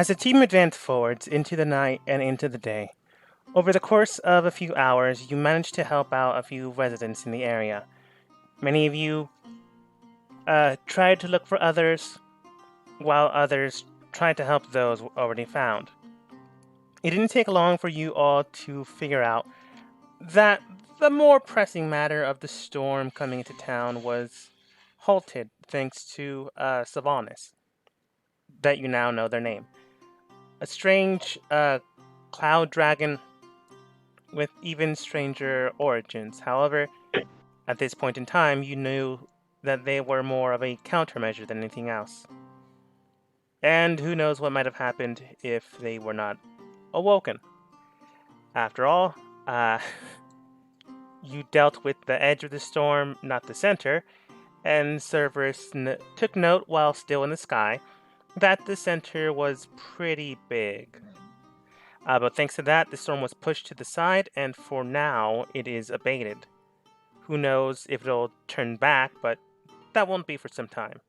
As the team advanced forwards into the night and into the day, over the course of a few hours, you managed to help out a few residents in the area. Many of you tried to look for others, while others tried to help those already found. It didn't take long for you all to figure out that the more pressing matter of the storm coming into town was halted thanks to Sylvanas, that you now know their name. A strange cloud dragon with even stranger origins. However, at this point in time, you knew that they were more of a countermeasure than anything else. And who knows what might have happened if they were not awoken. After all, uh, you dealt with the edge of the storm, not the center, and Cerberus took note while still in the sky that the center was pretty big. But thanks to that, the storm was pushed to the side, and for now, it is abated. Who knows if it'll turn back, but that won't be for some time.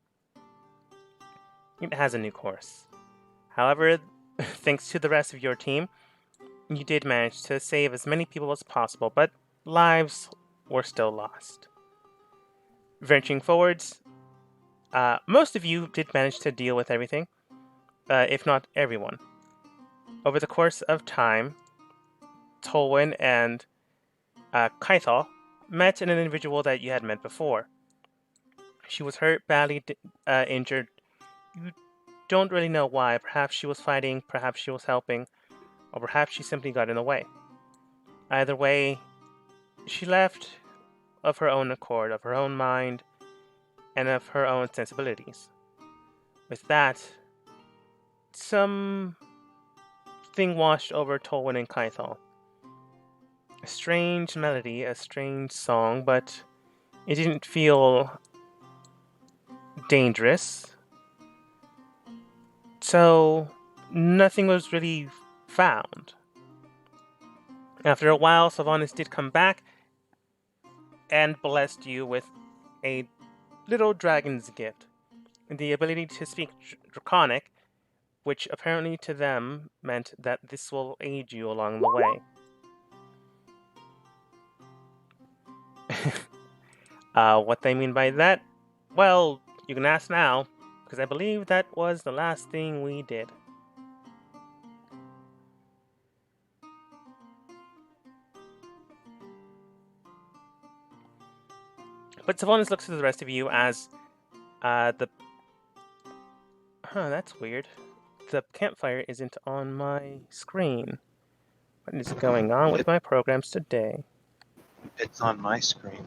It has a new course. However, thanks to the rest of your team, you did manage to save as many people as possible, but lives were still lost. Venturing forwards, most of you did manage to deal with everything, if not everyone. Over the course of time, Tolwyn and Kaithal met an individual that you had met before. She was hurt, badly injured. You don't really know why. Perhaps she was fighting, perhaps she was helping, or perhaps she simply got in the way. Either way, she left of her own accord, of her own mind, and of her own sensibilities. With that, some thing washed over Tolwyn and Kaithal. A strange melody, a strange song, but it didn't feel dangerous. So nothing was really found. After a while, Sylvanas did come back and blessed you with a little dragon's gift, the ability to speak Draconic, which apparently to them meant that this will aid you along the way. What they mean by that? Well, you can ask now, because I believe that was the last thing we did. But Sylvanas looks to the rest of you as the. Huh, that's weird. The campfire isn't on my screen. What is going on with my programs today? It's on my screen.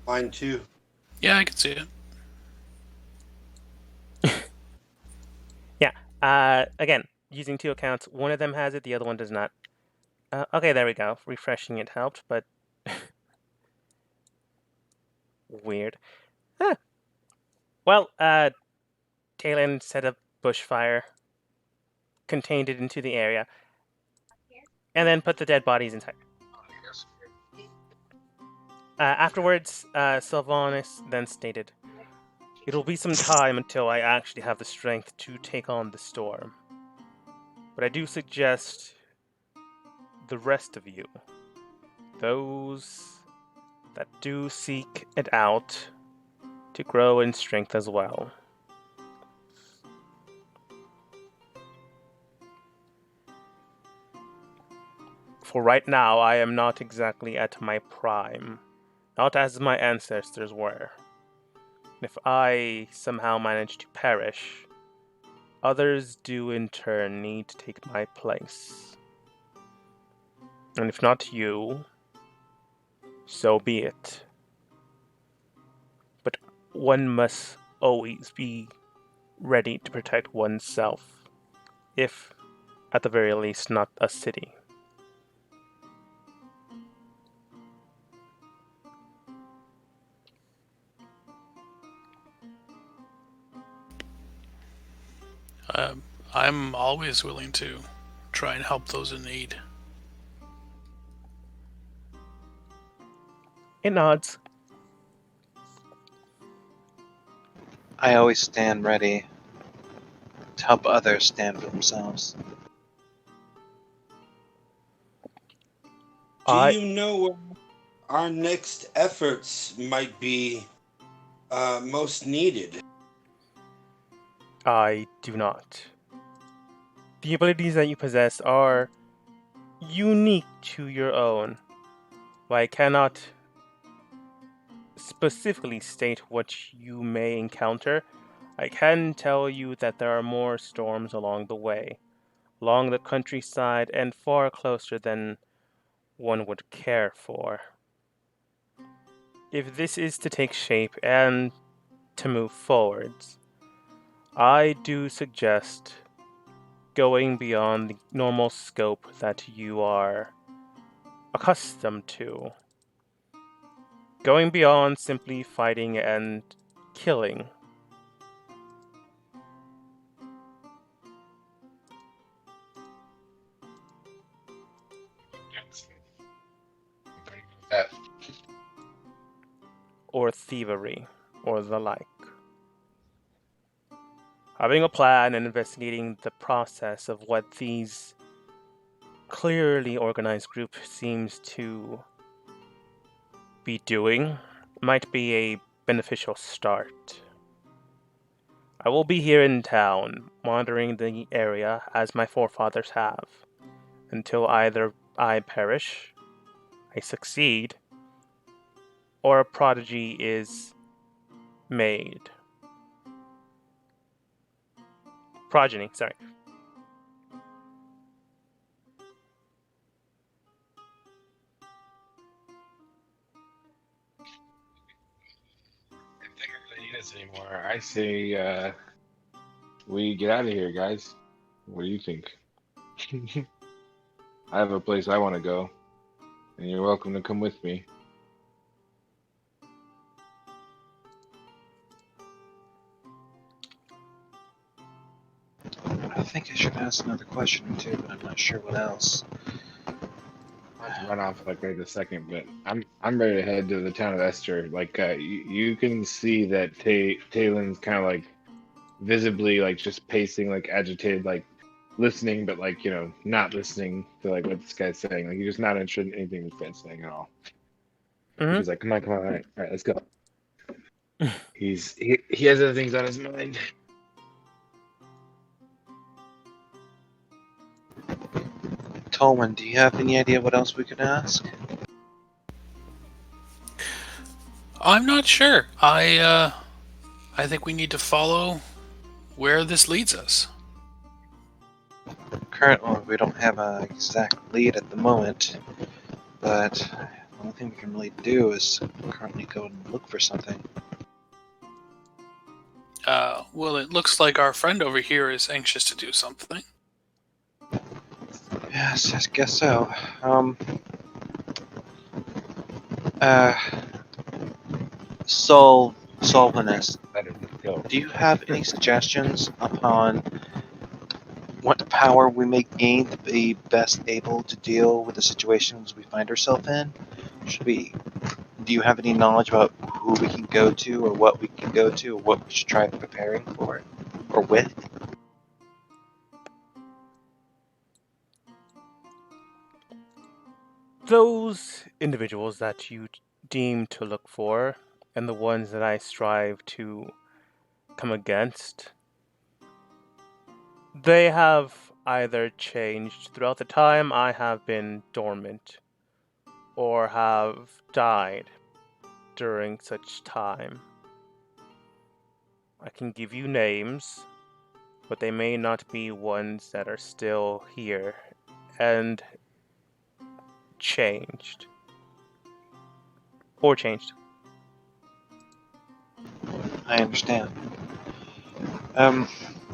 Mine too. Yeah, I can see it. Yeah. Again, using two accounts. One of them has it, the other one does not. Okay, there we go. Refreshing it helped, but weird. Huh. Well, Talon set up bushfire, contained it into the area, and then put the dead bodies inside. Afterwards, Sylvanas then stated, "It'll be some time until I actually have the strength to take on the storm. But I do suggest the rest of you, those that do seek it out, to grow in strength as well." For right now, I am not exactly at my prime, not as my ancestors were. If I somehow manage to perish, others do in turn need to take my place. And if not you, so be it. But one must always be ready to protect oneself, if, at the very least, not a city. I'm always willing to try and help those in need. It nods. I always stand ready. to help others stand for themselves. Do I you know where our next efforts might be most needed? I do not. The abilities that you possess are unique to your own. While I cannot specifically state what you may encounter, I can tell you that there are more storms along the way, along the countryside, and far closer than one would care for. If this is to take shape and to move forwards, I do suggest going beyond the normal scope that you are accustomed to. Going beyond simply fighting and killing. That Or thievery, or the like. Having a plan and investigating the process of what these clearly organized group seems to be doing might be a beneficial start. I will be here in town, monitoring the area as my forefathers have, until either I perish, I succeed, or a prodigy is made. Progeny, sorry. if they don't really need us anymore, I say we get out of here, guys. What do you think? I have a place I want to go, and you're welcome to come with me. I think I should ask another question or two, but I'm not sure what else. Not to run off like right this second, but I'm ready to head to the town of Esther. Like you can see that Talen's kind of like visibly like just pacing, like agitated, like listening, but like not listening to like what this guy's saying. Like he's just not interested in anything this guy's saying at all. Mm-hmm. He's like, come on, all right, let's go. He has other things on his mind. Tolman, do you have any idea what else we could ask? I'm not sure. I think we need to follow where this leads us. Currently, we don't have an exact lead at the moment, but the only thing we can really do is currently go and look for something. Well, it looks like our friend over here is anxious to do something. Yes, I guess so. Uh, Solvenus, Better go. do you have any suggestions upon what power we may gain to be best able to deal with the situations we find ourselves in? Do you have any knowledge about who we can go to, or what we can go to, or what we should try preparing for, or with? Those individuals that you deem to look for, and the ones that I strive to come against, they have either changed throughout the time I have been dormant, or have died during such time. I can give you names, but they may not be ones that are still here and changed. Or changed. I understand. I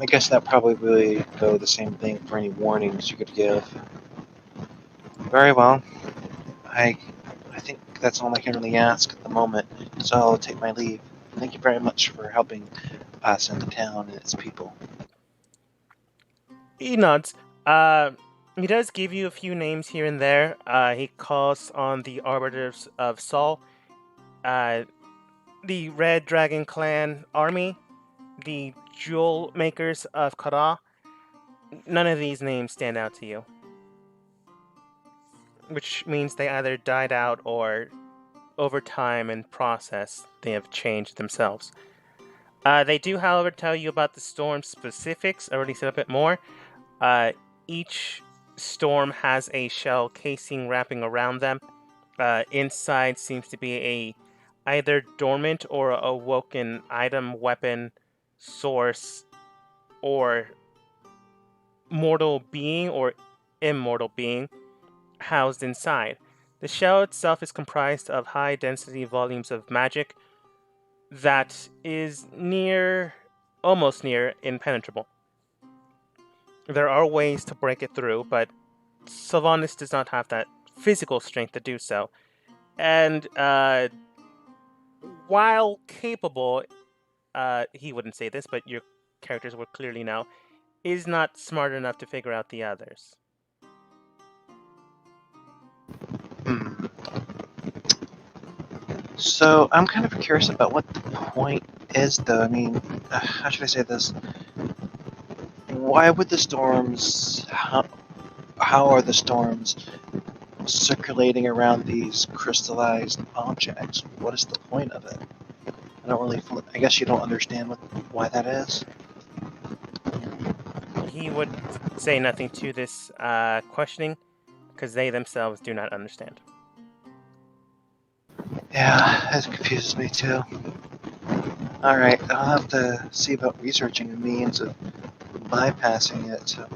guess that probably really go the same thing for any warnings you could give. Very well. I I think that's all I can really ask at the moment, so I'll take my leave. Thank you very much for helping us and the town and its people. He nods. He does give you a few names here and there. He calls on the Arbiters of Sol, the Red Dragon Clan army, the jewel makers of Kara, none of these names stand out to you. Which means they either died out or, over time and process, they have changed themselves. They do, however, tell you about the storm specifics, already said a bit more. Each storm has a shell casing wrapping around them. Inside seems to be a either dormant or awoken item, weapon, source, or mortal being or immortal being housed inside. The shell itself is comprised of high density volumes of magic that is almost near impenetrable. There are ways to break it through, but Sylvanas does not have that physical strength to do so. And while capable, he wouldn't say this, but your characters would clearly know, is not smart enough to figure out the others. Hmm. So I'm kind of curious about what the point is, though. I mean, how should I say this? Why would the storms? How are the storms circulating around these crystallized objects? What is the point of it? I don't really. I guess you don't understand why that is. He would say nothing to this questioning because they themselves do not understand. Yeah, it confuses me too. Alright, I'll have to see about researching a means of bypassing it. So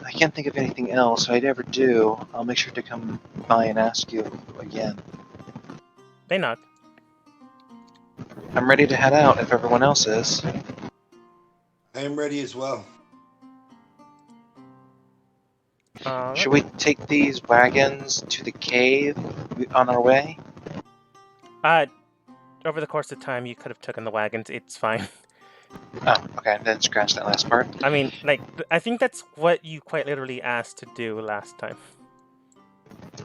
I can't think of anything else. If I ever do, I'll make sure to come by and ask you again. They nod. I'm ready to head out if everyone else is. I am ready as well. Should we take these wagons to the cave on our way? Over the course of time, you could have taken the wagons. It's fine. Oh, okay, then scratch that last part. I mean, I think that's what you quite literally asked to do last time.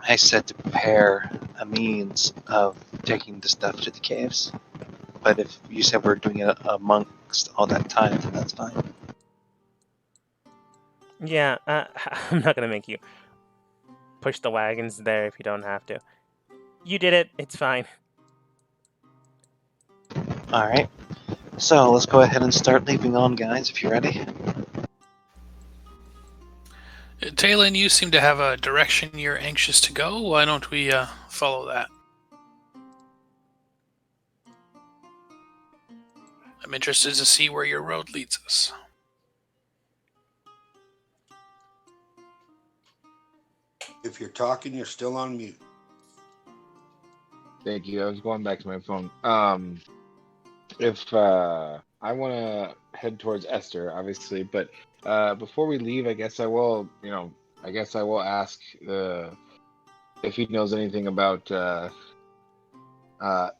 I said to prepare a means of taking the stuff to the caves. But if you said we're doing it amongst all that time, then that's fine. Yeah, I'm not gonna make you push the wagons there if you don't have to. You did it. It's fine. Alright. So, let's go ahead and start leaving on, guys, if you're ready. Talon, you seem to have a direction you're anxious to go. Why don't we follow that? I'm interested to see where your road leads us. If you're talking, you're still on mute. Thank you. I was going back to my phone. If I want to head towards Esther, obviously, but before we leave, I guess I will, ask if he knows anything about the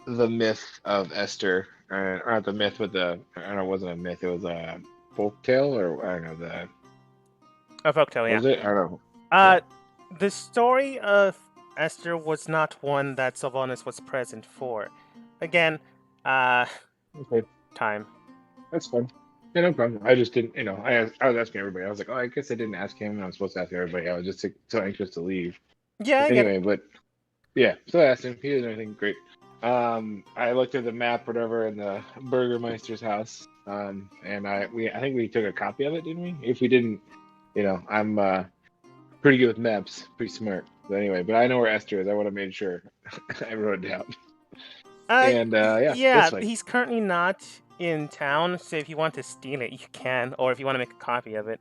myth of Esther, or not the myth, but I don't know, it wasn't a myth, it was a folktale, or I don't know, A folktale, yeah. was it? I don't know. The story of Esther was not one that Sylvanas was present for. Again, Okay, time. that's fine. Yeah, no problem. I just didn't, I was asking everybody. I was like, oh, I guess I didn't ask him, and I was supposed to ask everybody. I was just so anxious to leave. Yeah, Anyway, but yeah, so I asked him. He didn't know anything. Great. I looked at the map, whatever, in the Burgermeister's house. And I think we took a copy of it, didn't we? If we didn't, I'm pretty good with maps, pretty smart. But anyway, but I know where Esther is. I want to make sure I wrote it down. And yeah, he's currently not in town. So if you want to steal it, you can, or if you want to make a copy of it.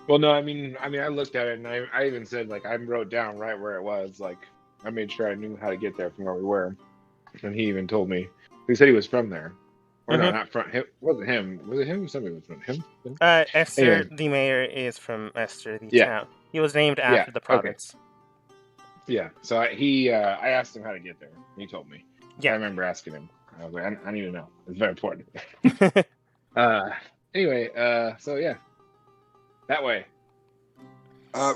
Well, no, I mean, I looked at it, and I even said, like, I wrote down right where it was. Like, I made sure I knew how to get there from where we were. And he even told me. He said he was from there. Or no, not from him. It wasn't him. Was it him? Somebody was from him. Esther, Anyway. the mayor, is from Esther, the town. He was named after the province. Okay. Yeah. So I asked him how to get there. He told me. Yeah. I remember asking him. I was like, I need to know. It's very important. Anyway, so yeah. That way.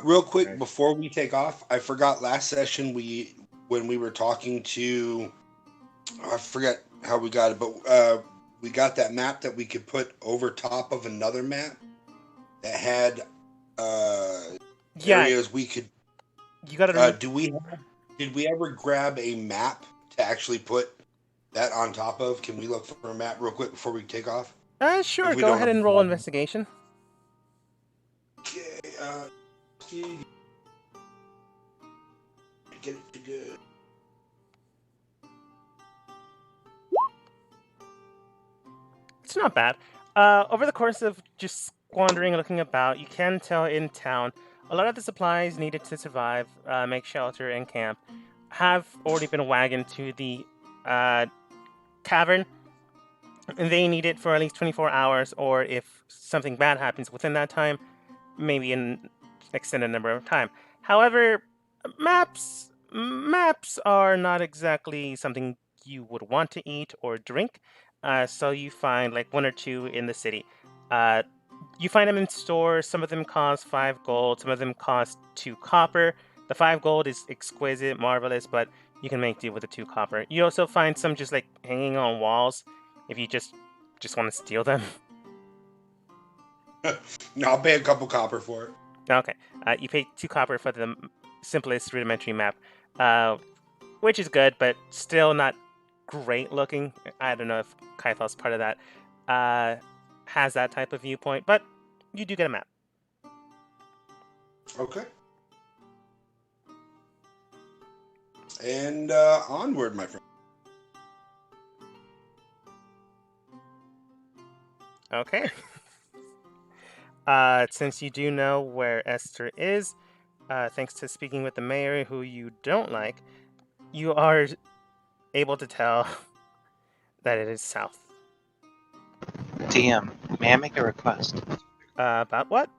Real quick, before we take off, I forgot last session when we were talking to, I forget how we got it, but we got that map that we could put over top of another map that had Yeah, areas we could. you gotta remember. Did we ever grab a map to actually put that on top of? Can we look for a map real quick before we take off? Sure, If we go don't ahead have and roll investigation. Okay, get it to good. It's not bad. Over the course of just squandering and looking about, you can tell in town a lot of the supplies needed to survive, make shelter, and camp have already been wagoned to the uh, cavern. And they need it for at least 24 hours, or if something bad happens within that time, maybe an extended number of time. However, maps are not exactly something you would want to eat or drink. So you find like one or two in the city. Uh, you find them in stores. Some of them cost 5 gold. Some of them cost 2 copper. The 5 gold is exquisite, marvelous, but you can make do with the 2 copper. You also find some just like hanging on walls. If you just want to steal them. No, I'll pay a couple copper for it. Okay. You pay 2 copper for the simplest rudimentary map, which is good, but still not great looking. I don't know if Kaithal's part of that has that type of viewpoint, but you do get a map. Okay. And onward, my friend. Okay. Since you do know where Esther is, thanks to speaking with the mayor, who you don't like, you are able to tell that it is south. DM, may I make a request? About what?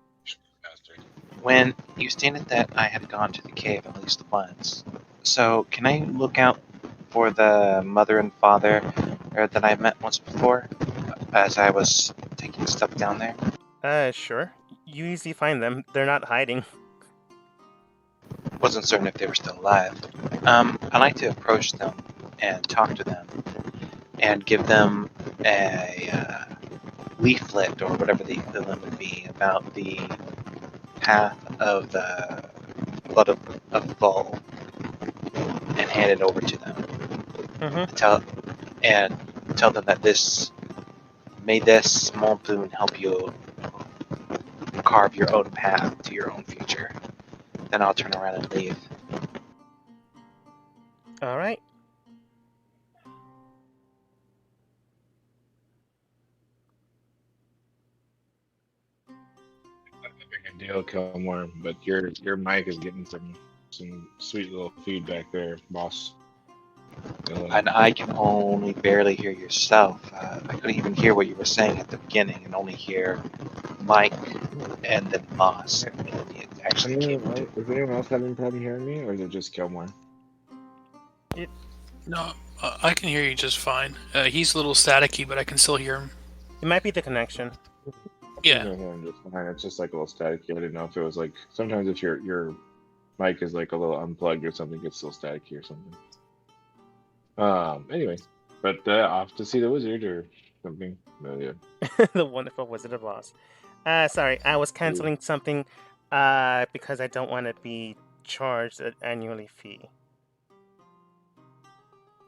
When you stated that I had gone to the cave at least once, so can I look out for the mother and father that I met once before as I was taking stuff down there? Sure. You easily find them. They're not hiding. Wasn't certain if they were still alive. I'd like to approach them and talk to them and give them a leaflet or whatever the equivalent would be about the path of the blood of the Bull and hand it over to them. Mm-hmm. Tell them that may this small boon help you carve your own path to your own future. Then I'll turn around and leave. All right. A deal, Kilmore, but your mic is getting some sweet little feedback there, boss. And I can only barely hear yourself. I couldn't even hear what you were saying at the beginning, and only hear Mike and then Moss. And it actually came to. Is anyone else having a problem hearing me, or is it just Kilmore? No, I can hear you just fine. He's a little staticky, but I can still hear him. It might be the connection. Yeah. I can hear him just fine. It's just like a little staticky. I didn't know if it was like sometimes if your mic is like a little unplugged or something, it's still staticky or something. Anyway, but off to see the wizard or something. Yeah. The wonderful Wizard of Oz. Sorry, I was canceling something because I don't want to be charged an annually fee.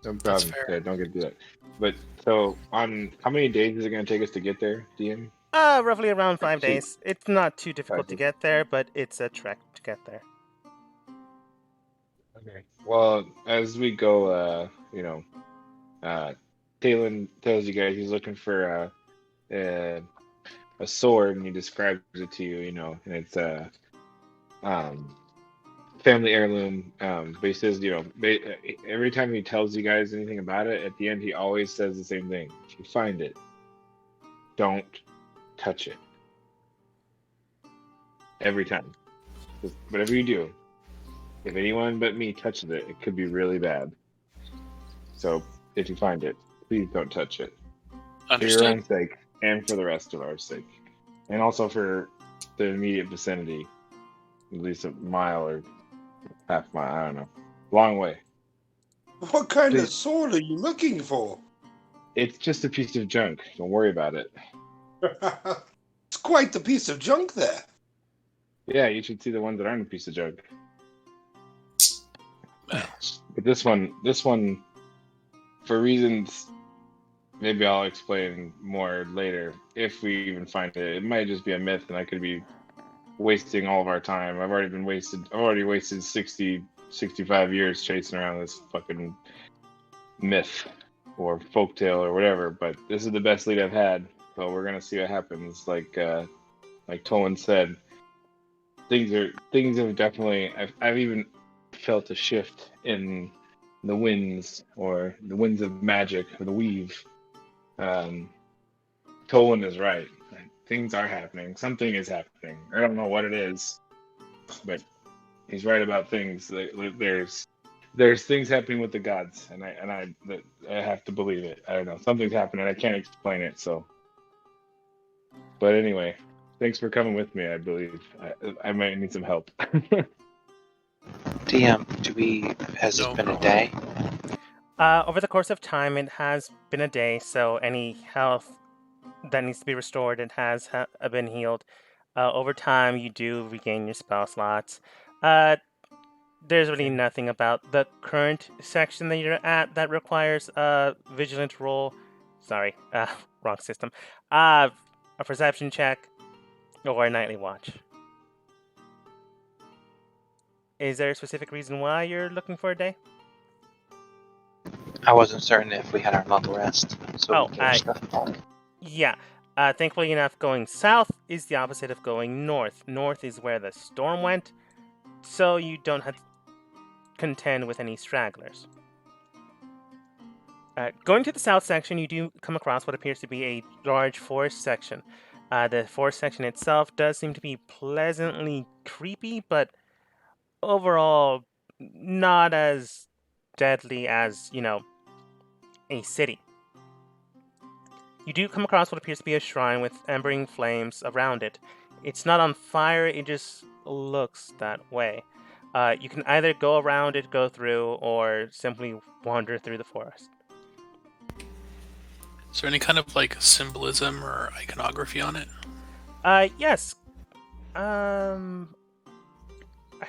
No problem. Yeah, don't get to that. But so on how many days is it going to take us to get there, DM? Roughly around 5 days. It's not too difficult to get there, but it's a trek to get there. Okay. Well, as we go, Talon tells you guys he's looking for a sword, and he describes it to you, and it's a family heirloom. But he says, every time he tells you guys anything about it, at the end he always says the same thing: if you find it, don't touch it. Every time. Just whatever you do, if anyone but me touches it, it could be really bad. So if you find it, please don't touch it. Understood. For your own sake, and for the rest of our sake. And also for the immediate vicinity. At least a mile or half mile, I don't know. Long way. What kind of Please. sword are you looking for? It's just a piece of junk. Don't worry about it. It's quite the piece of junk there. Yeah, you should see the ones that aren't a piece of junk. Well, But this one, for reasons maybe I'll explain more later if we even find it. It might just be a myth, and I could be wasting all of our time. I've already wasted 60, 65 years chasing around this fucking myth or folktale or whatever. But this is the best lead I've had, so we're gonna see what happens. Like Tolan said, things have definitely. I've even felt a shift in the winds or the winds of magic or the weave. Tolan is right. Things are happening. Something is happening. I don't know what it is, but he's right about things. There's things happening with the gods, and I have to believe it. I don't know. Something's happening. I can't explain it. So, but anyway, thanks for coming with me. I believe I might need some help. DM, has No it been a problem. day? Over the course of time, it has been a day, so any health that needs to be restored, it has been healed. Over time, you do regain your spell slots. There's really nothing about the current section that you're at that requires a vigilant roll. Sorry, wrong system. A perception check or a nightly watch. Is there a specific reason why you're looking for a day? I wasn't certain if we had our long rest, so we can get our stuff back. Yeah. Thankfully enough, going south is the opposite of going north. North is where the storm went, so you don't have to contend with any stragglers. Going to the south section, you do come across what appears to be a large forest section. The forest section itself does seem to be pleasantly creepy, but overall not as deadly as, a city. You do come across what appears to be a shrine with embering flames around it. It's not on fire, it just looks that way. You can either go around it, go through, or simply wander through the forest. Is there any kind of symbolism or iconography on it? Yes. I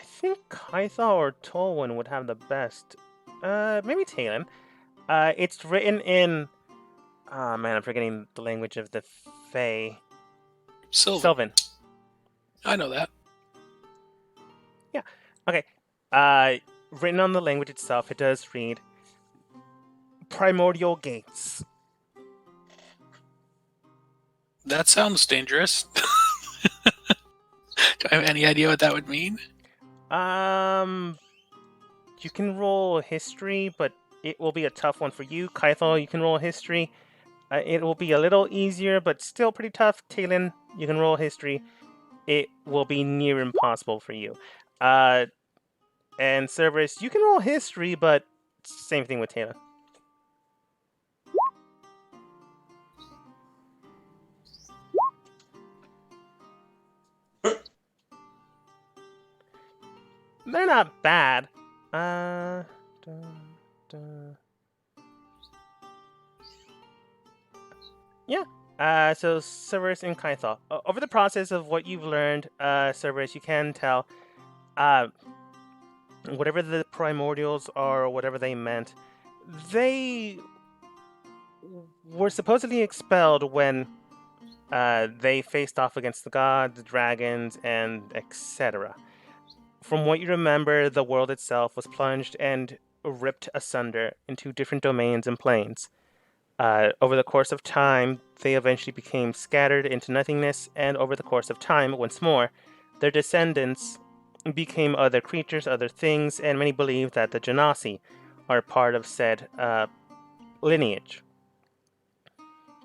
think Kaitha or Tolwyn would have the best. Maybe Talon. It's written in. Oh man, I'm forgetting the language of the Fae. Sylvan. I know that. Yeah. Okay. Written on the language itself, it does read Primordial Gates. That sounds dangerous. Do I have any idea what that would mean? You can roll history, but it will be a tough one for you. Kaithal, you can roll history. It will be a little easier, but still pretty tough. Talon, you can roll history. It will be near impossible for you. And Cerberus, you can roll history, but same thing with Talon. They're not bad. Yeah. So Cerberus and Kaithal. Over the process of what you've learned, Cerberus, you can tell, whatever the primordials are, or whatever they meant, they were supposedly expelled when they faced off against the gods, the dragons, and etc. From what you remember, the world itself was plunged and ripped asunder into different domains and planes. Over the course of time, they eventually became scattered into nothingness, and over the course of time, once more, their descendants became other creatures, other things, and many believe that the Genasi are part of said lineage.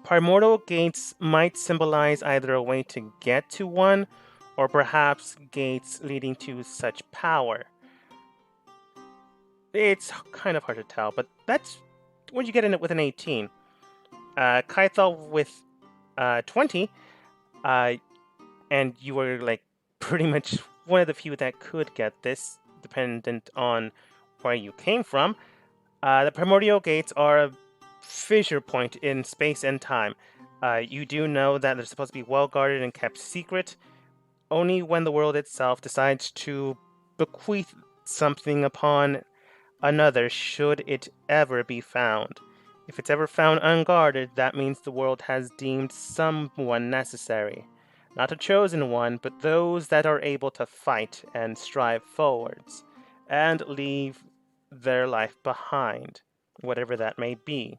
Primordial gates might symbolize either a way to get to one, or perhaps gates leading to such power. It's kind of hard to tell, but that's when you get in it with an 18. Kaithal with 20, and you were pretty much one of the few that could get this, dependent on where you came from. The primordial gates are fissure point in space and time. You do know that they're supposed to be well guarded and kept secret. Only when the world itself decides to bequeath something upon another should it ever be found. If it's ever found unguarded, that means the world has deemed someone necessary. Not a chosen one, but those that are able to fight and strive forwards, and leave their life behind, whatever that may be.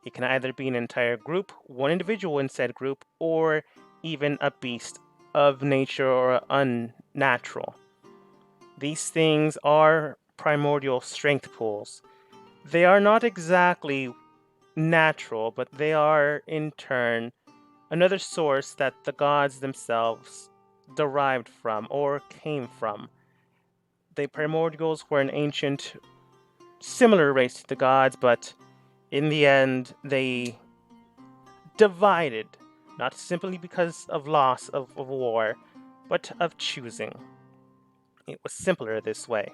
It can either be an entire group, one individual in said group, or even a beast of nature or unnatural. These things are primordial strength pools. They are not exactly natural, but they are, in turn, another source that the gods themselves derived from or came from. The primordials were an ancient, similar race to the gods, but in the end, they divided, not simply because of loss of war, but of choosing. It was simpler this way.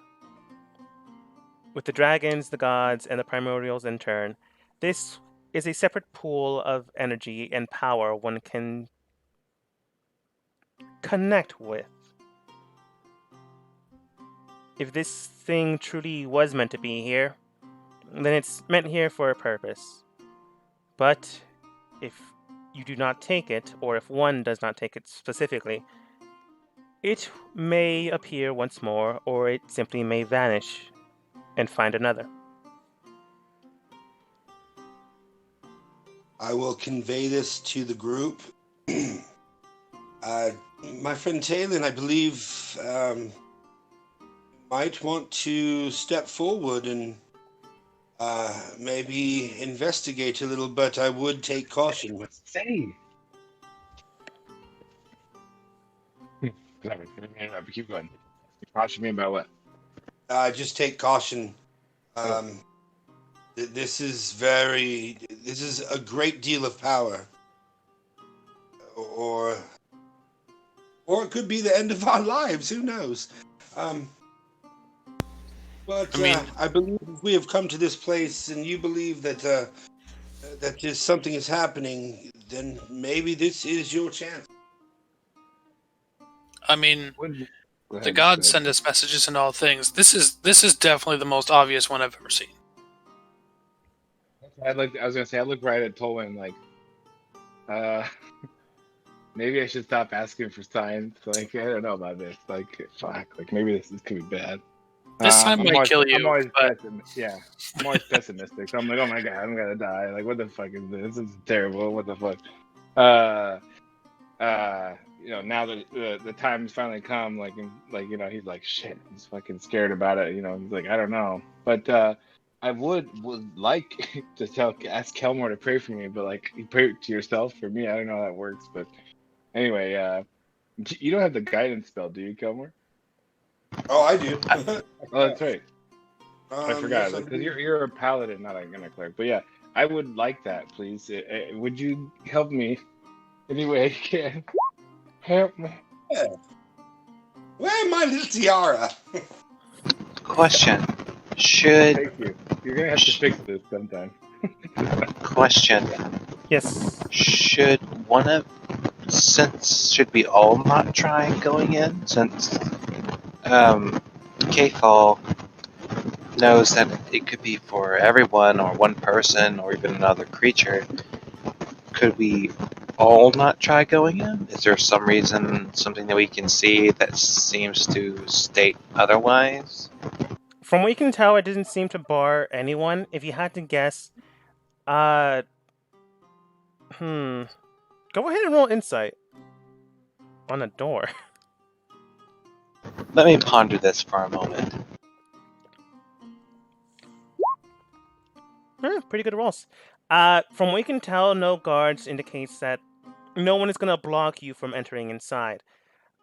With the dragons, the gods, and the primordials in turn, this is a separate pool of energy and power one can connect with. If this thing truly was meant to be here, then it's meant here for a purpose. But if you do not take it, or if one does not take it specifically, it may appear once more, or it simply may vanish and find another. I will convey this to the group. My friend Talon, I believe, might want to step forward and maybe investigate a little, but I would take caution. What's it say? Keep going. Caution me about what? Just take caution. This is a great deal of power, or it could be the end of our lives. Who knows? But I believe if we have come to this place, and you believe that that just something is happening, then maybe this is your chance. I mean, Go ahead, the gods go ahead. send us messages in all things. This is definitely the most obvious one I've ever seen. I was gonna say, I look right at Tolan like, maybe I should stop asking for signs. Like, I don't know about this. Like, fuck. Like, maybe this could be bad. This time might kill you. I'm always but yeah, I'm always pessimistic. So I'm like, oh my god, I'm gonna die. Like, what the fuck is this? This is terrible. What the fuck? Now that the time's finally come, like, he's like, shit, he's fucking scared about it. He's like, I don't know, but I would like to ask Kelmore to pray for me, but like, you pray to yourself. For me, I don't know how that works, but anyway, you don't have the guidance spell, do you, Kelmore? Oh, I do. Oh, that's right. I forgot, yes, because you're a paladin, not a cleric. But yeah, I would like that, please. Would you help me any way you can? Help me. Yeah. Where my little tiara? Question. Should Thank you. You're gonna have to fix this sometime. question. Yes. Should we all not try going in, since K-Fall knows that it could be for everyone or one person or even another creature? Could we all not try going in? Is there some reason, something that we can see that seems to state otherwise? From what you can tell, it didn't seem to bar anyone. If you had to guess, go ahead and roll insight on a door. Let me ponder this for a moment. Pretty good rolls. From what you can tell, no guards indicates that no one is going to block you from entering inside.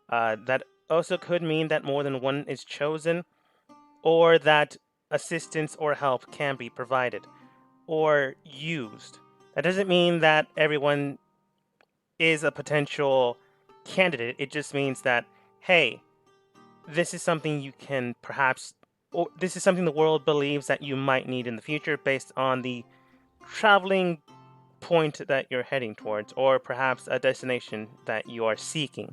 That also could mean that more than one is chosen, or that assistance or help can be provided or used. That doesn't mean that everyone is a potential candidate. It just means that, hey, this is something you can perhaps, or this is something the world believes that you might need in the future based on the traveling point that you're heading towards, or perhaps a destination that you are seeking.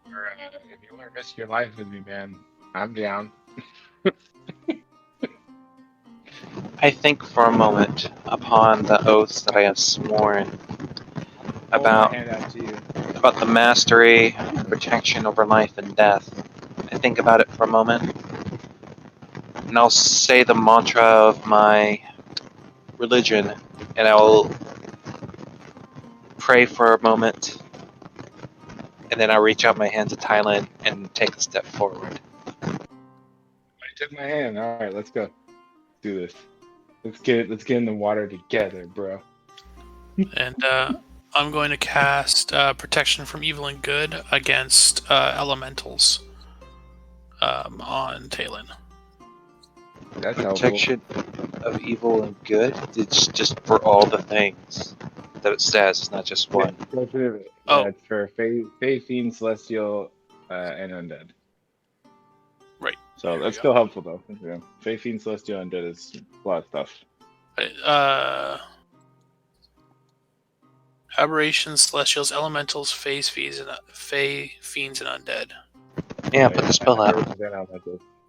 If you want to risk your life with me, man, I'm down. I think for a moment upon the oaths that I have sworn Hold my about hand out to you. the mastery and protection over life and death. I think about it for a moment, and I'll say the mantra of my religion, and I'll pray for a moment, and then I'll reach out my hand to Thailand and take a step forward. You took my hand. All right, let's go. Do this. Let's get in the water together, bro. And I'm going to cast Protection from Evil and Good against elementals on Talon. That's helpful. Protection of evil and good. It's just for all the things that it says. It's not just one. Oh. It's for Fae, Fiend, Celestial, and Undead. Right. So There that's we still helpful, though. Yeah. Fae, Fiend, Celestial, Undead is a lot of stuff. Aberrations, Celestials, Elementals, Faes, Fiends, and Undead. Yeah, put the spell out.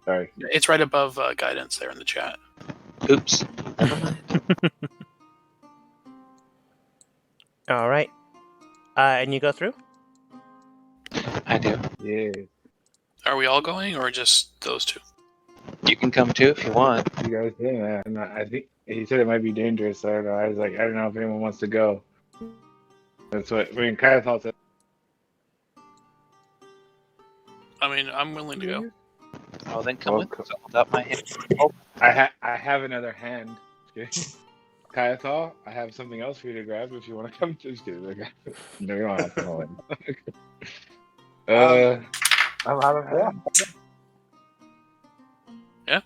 Sorry. It's right above guidance there in the chat. Oops. Never mind. All right. And you go through? I do. Yeah. Are we all going, or just those two? You can come too if you want. You guys doing that? And I think he said it might be dangerous. So I don't know. I was like, I don't know if anyone wants to go. That's what kind of thought. I mean, I'm willing to go. Oh, then come with. So hold up my hand. Oh. I have another hand. Kayathal, I have something else for you to grab if you want to come. Just kidding. No, you don't have to hold it. I'm out of hand. Yeah.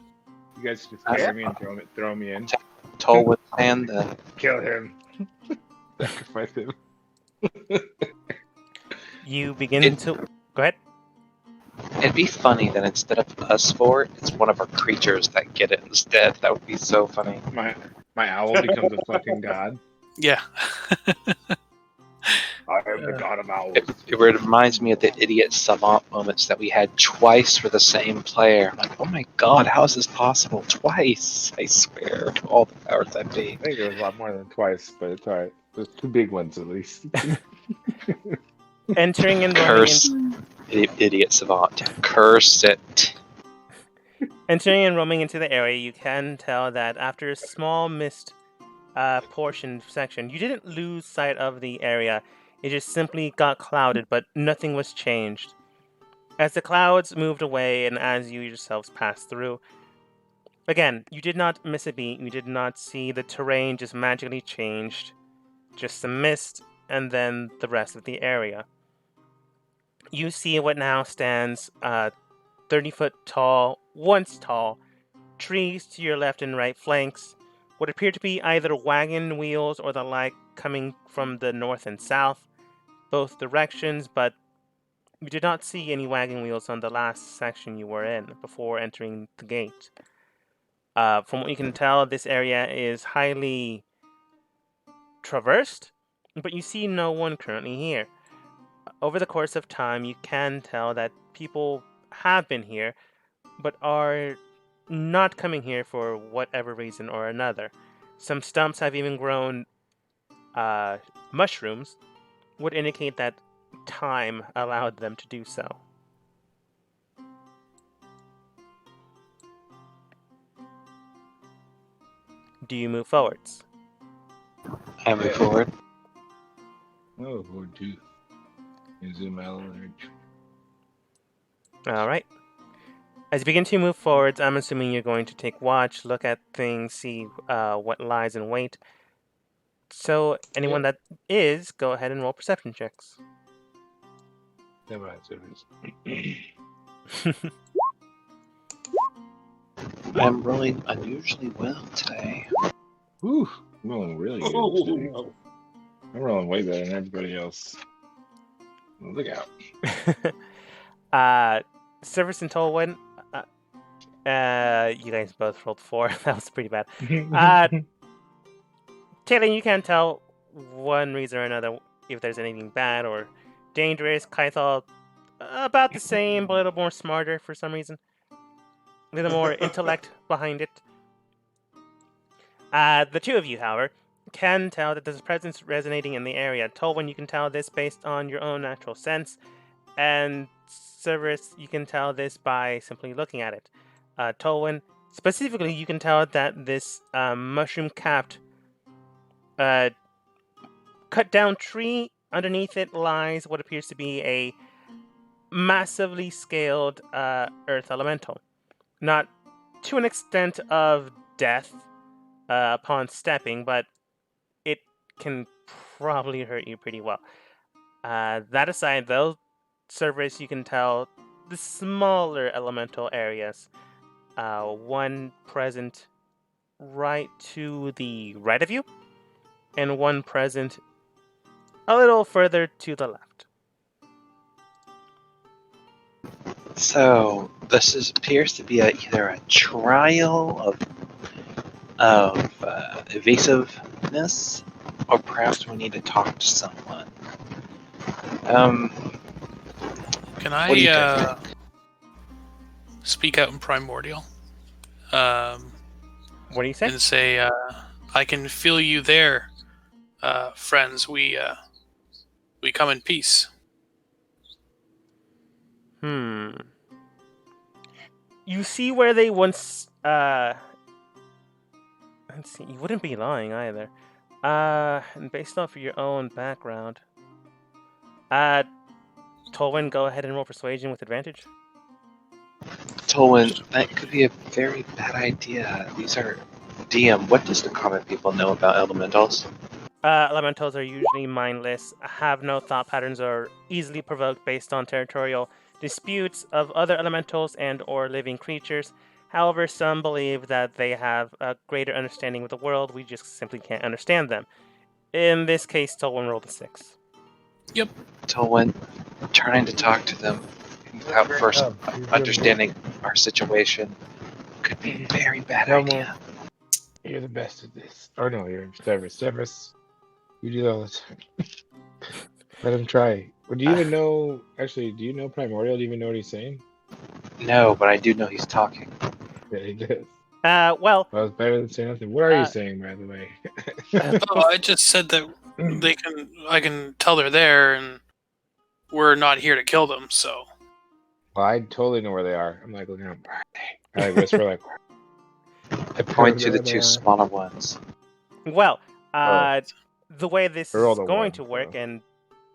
You guys just carry me and throw me in. Toll with hand. Kill him. Sacrifice him. You begin to... Go ahead. It'd be funny that instead of us four, it's one of our creatures that get it instead. That would be so funny. My owl becomes a fucking god. Yeah. I am the god of owls. It reminds me of the idiot savant moments that we had twice for the same player. I'm like, oh my god, how is this possible? Twice! I swear to all the powers that be. I think it was a lot more than twice, but it's alright. There's two big ones at least. Entering and Curse. Idiot savant. Curse it. Entering and roaming into the area, you can tell that after a small mist section, you didn't lose sight of the area. It just simply got clouded, but nothing was changed. As the clouds moved away and as you yourselves passed through, again, you did not miss a beat. You did not see the terrain just magically changed. Just the mist and then the rest of the area. You see what now stands 30-foot tall, once tall, trees to your left and right flanks, what appear to be either wagon wheels or the like coming from the north and south, both directions, but you did not see any wagon wheels on the last section you were in before entering the gate. From what you can tell, this area is highly traversed, but you see no one currently here. Over the course of time, you can tell that people have been here, but are not coming here for whatever reason or another. Some stumps have even grown mushrooms, would indicate that time allowed them to do so. Do you move forwards? I move forward. Oh, forward too. Zoom out a little. Alright. As you begin to move forwards, I'm assuming you're going to take watch, look at things, see what lies in wait. So, anyone that is, go ahead and roll perception checks. I'm rolling unusually well today. Whew, I'm rolling really good today. I'm rolling way better than everybody else. Look out. Service and Tolwyn, You guys both rolled 4. That was pretty bad. Taylor, you can't tell one reason or another if there's anything bad or dangerous. Kaithal, about the same, but a little more smarter for some reason. A little more intellect behind it. The two of you, however, can tell that there's a presence resonating in the area. Tolwyn, you can tell this based on your own natural sense, and Cerberus, you can tell this by simply looking at it. Tolwyn, specifically, you can tell that this mushroom-capped, cut-down tree, underneath it lies what appears to be a massively scaled earth elemental. Not to an extent of death upon stepping, but it can probably hurt you pretty well. That aside, though, Cerberus, you can tell the smaller elemental areas. One present right to the right of you, and one present a little further to the left. So this appears to be either a trial of evasiveness, or perhaps we need to talk to someone. Can What do you guys I think? speak out in primordial? What do you say? And say, I can feel you there, friends. We come in peace. You see where they once let's see, you wouldn't be lying either. And based off of your own background. Tolwyn, go ahead and roll persuasion with advantage. Tolwyn, that could be a very bad idea. These are DM. What does the common people know about elementals? Elementals are usually mindless, have no thought patterns, or easily provoked based on territorial disputes of other elementals and or living creatures. However, some believe that they have a greater understanding of the world. We just simply can't understand them. In this case, Tolwyn rolled a 6. Yep. Tolwyn, trying to talk to them without first understanding our situation could be a very bad idea. You're the best at this. Or no, you're Severus. Severus, you do that all the time. Let him try. Well, do you even know? Actually, do you know Primordial? Do you even know what he's saying? No, but I do know he's talking. Yeah, he does. Well, it's better than saying nothing. What are you saying, by the way? Oh, I just said that I can tell they're there, and we're not here to kill them. So. Well, I totally know where they are. I'm like looking at them. I like whisper like. I point to the two smaller ones. Well, the way this They're all is the going ones, to work so. and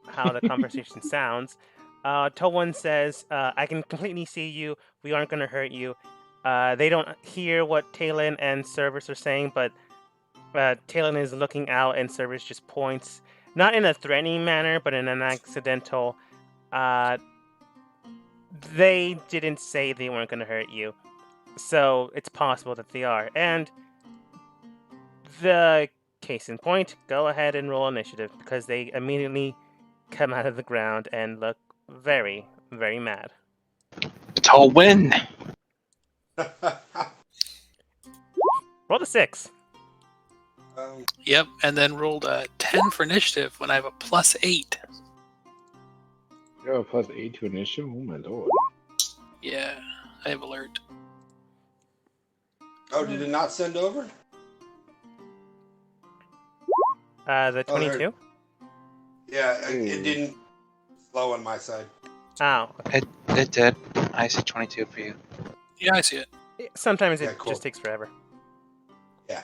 how the conversation sounds, Tolwyn says, I can completely see you. We aren't going to hurt you. They don't hear what Talon and Cerberus are saying, but Talon is looking out and Cerberus just points, not in a threatening manner, but in an accidental. They didn't say they weren't going to hurt you. So it's possible that they are. And the case in point, go ahead and roll initiative, because they immediately come out of the ground and look very, very mad. Tolwyn! Roll a 6. Yep, and then rolled a 10 for initiative when I have a +8. You have a +8 to initiative? Oh my lord. Yeah, I have alert. Oh, did it not send over? The 22? Yeah, it didn't slow on my side. Oh. It did. I see 22 for you. Yeah, I see it. Sometimes Yeah, it cool. just takes forever. Yeah.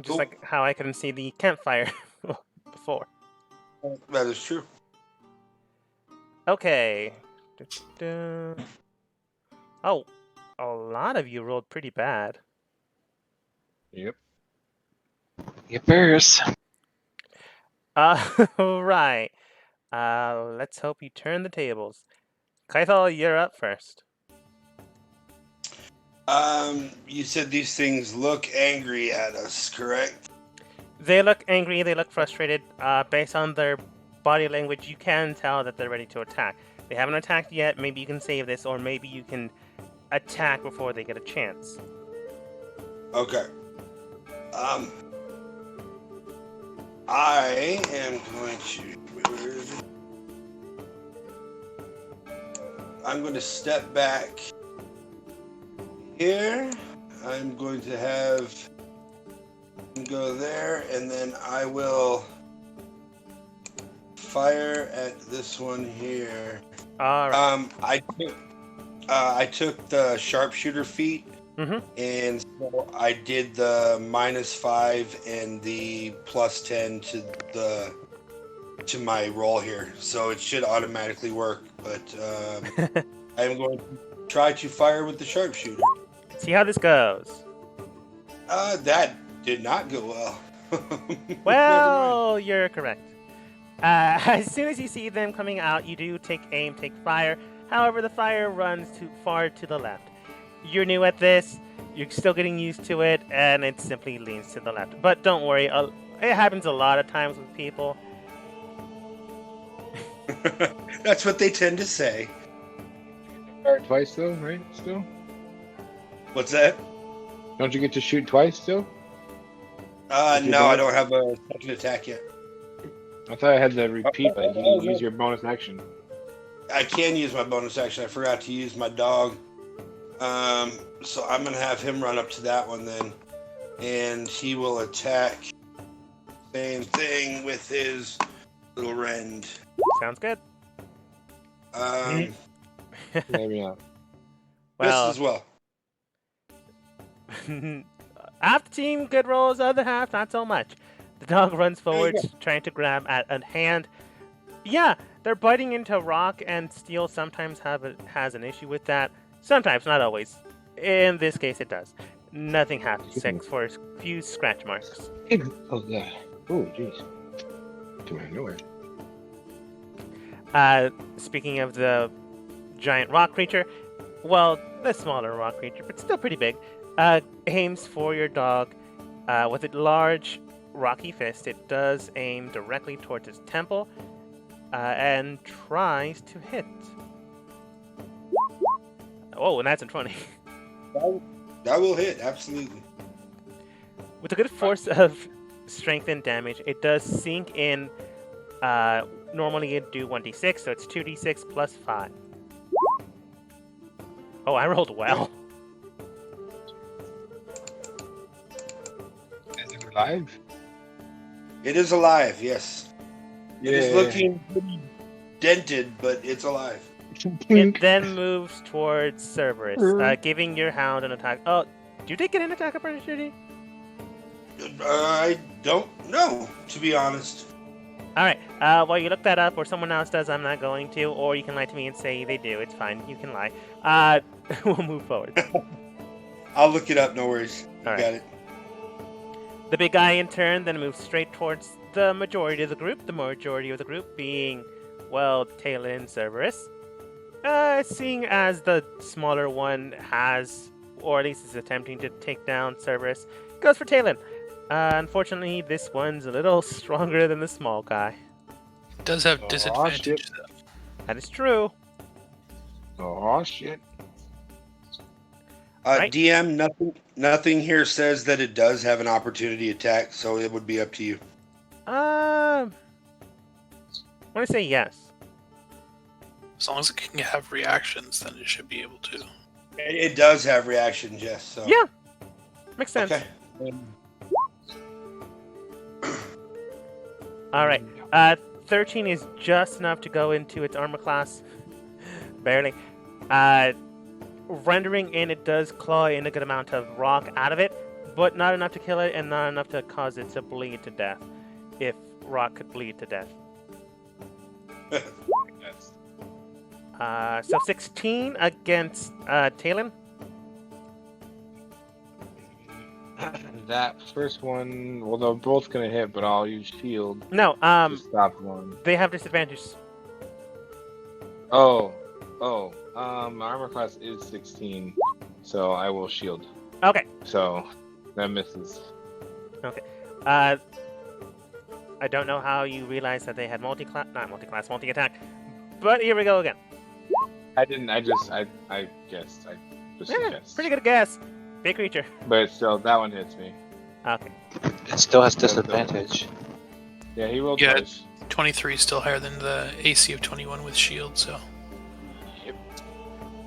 Just Cool. like how I couldn't see the campfire before. That is true. Okay. Oh, a lot of you rolled pretty bad. Yep. Yippers. Right. Let's hope you turn the tables. Kaithal, you're up first. You said these things look angry at us, correct? They look angry, they look frustrated. Based on their body language, you can tell that they're ready to attack. They haven't attacked yet. Maybe you can save this, or maybe you can attack before they get a chance. Okay. I am going to. I'm going to step back here. I'm going to have him go there, and then I will fire at this one here. All right. I took the sharpshooter feat, and so I did the -5 and the +10 to my roll here, so it should automatically work. But I am going to try to fire with the sharpshooter. See how this goes. That did not go well. Well, you're correct. As soon as you see them coming out, you do take aim, take fire. However, the fire runs too far to the left. You're new at this, you're still getting used to it, and it simply leans to the left. But don't worry, it happens a lot of times with people. That's what they tend to say. Fire twice though, right? Still? What's that? Don't you get to shoot twice still? No, I don't have a second attack yet. I thought I had to repeat, but you use your bonus action. I can use my bonus action. I forgot to use my dog. So I'm going to have him run up to that one then. And he will attack. Same thing with his little rend. Sounds good. Maybe not. Well, This as well. half the team good rolls, other half not so much. The dog runs forward, trying to grab at a hand. Yeah, they're biting into rock, and steel sometimes has an issue with that. Sometimes, not always. In this case, it does. Nothing happens except for a few scratch marks. Oh, yeah. Oh, jeez. Come on, nowhere. Speaking of the giant rock creature, well, the smaller rock creature, but still pretty big, aims for your dog with a large rocky fist. It does aim directly towards his temple and tries to hit. Oh, and that's a 20. That will hit, absolutely. With a good force of strength and damage, it does sink in. Normally it'd do 1d6, so it's 2d6 plus 5. Oh, I rolled well. Is it alive? It is alive, yes. Yeah. It is looking pretty dented, but it's alive. It then moves towards Cerberus, giving your hound an attack. Oh, do you take an attack opportunity? I don't know, to be honest. Alright, well, you look that up, or someone else does, I'm not going to, or you can lie to me and say they do, it's fine, you can lie. We'll move forward. I'll look it up, no worries. All Got right. it. The big guy in turn then moves straight towards the majority of the group being, well, Taylor and Cerberus. Seeing as the smaller one has, or at least is attempting to take down Cerberus, goes for Talon. Unfortunately, this one's a little stronger than the small guy. It does have disadvantage, shit. though. That is true. Oh, shit. Right. DM, nothing here says that it does have an opportunity attack, so it would be up to you. I want to say yes. As long as it can have reactions, then it should be able to. It does have reaction, Jess. So. Yeah, makes sense. Okay. All right. 13 is just enough to go into its armor class. Barely. Rendering in, it does claw in a good amount of rock out of it, but not enough to kill it and not enough to cause it to bleed to death. If rock could bleed to death. So 16 against Talon. That first one, well, they're both gonna hit, but I'll use shield No, to stop one. they have disadvantage. My armor class is 16, so I will shield. Okay. So that misses. I don't know how you realized that they had multi-attack, but here we go again. I didn't. I guessed. Just Yeah, suggest. pretty good guess. Big creature. But still, that one hits me. Okay. It still has disadvantage. Yeah, he rolled Yeah. twice. 23 is still higher than the AC of 21 with shield, so.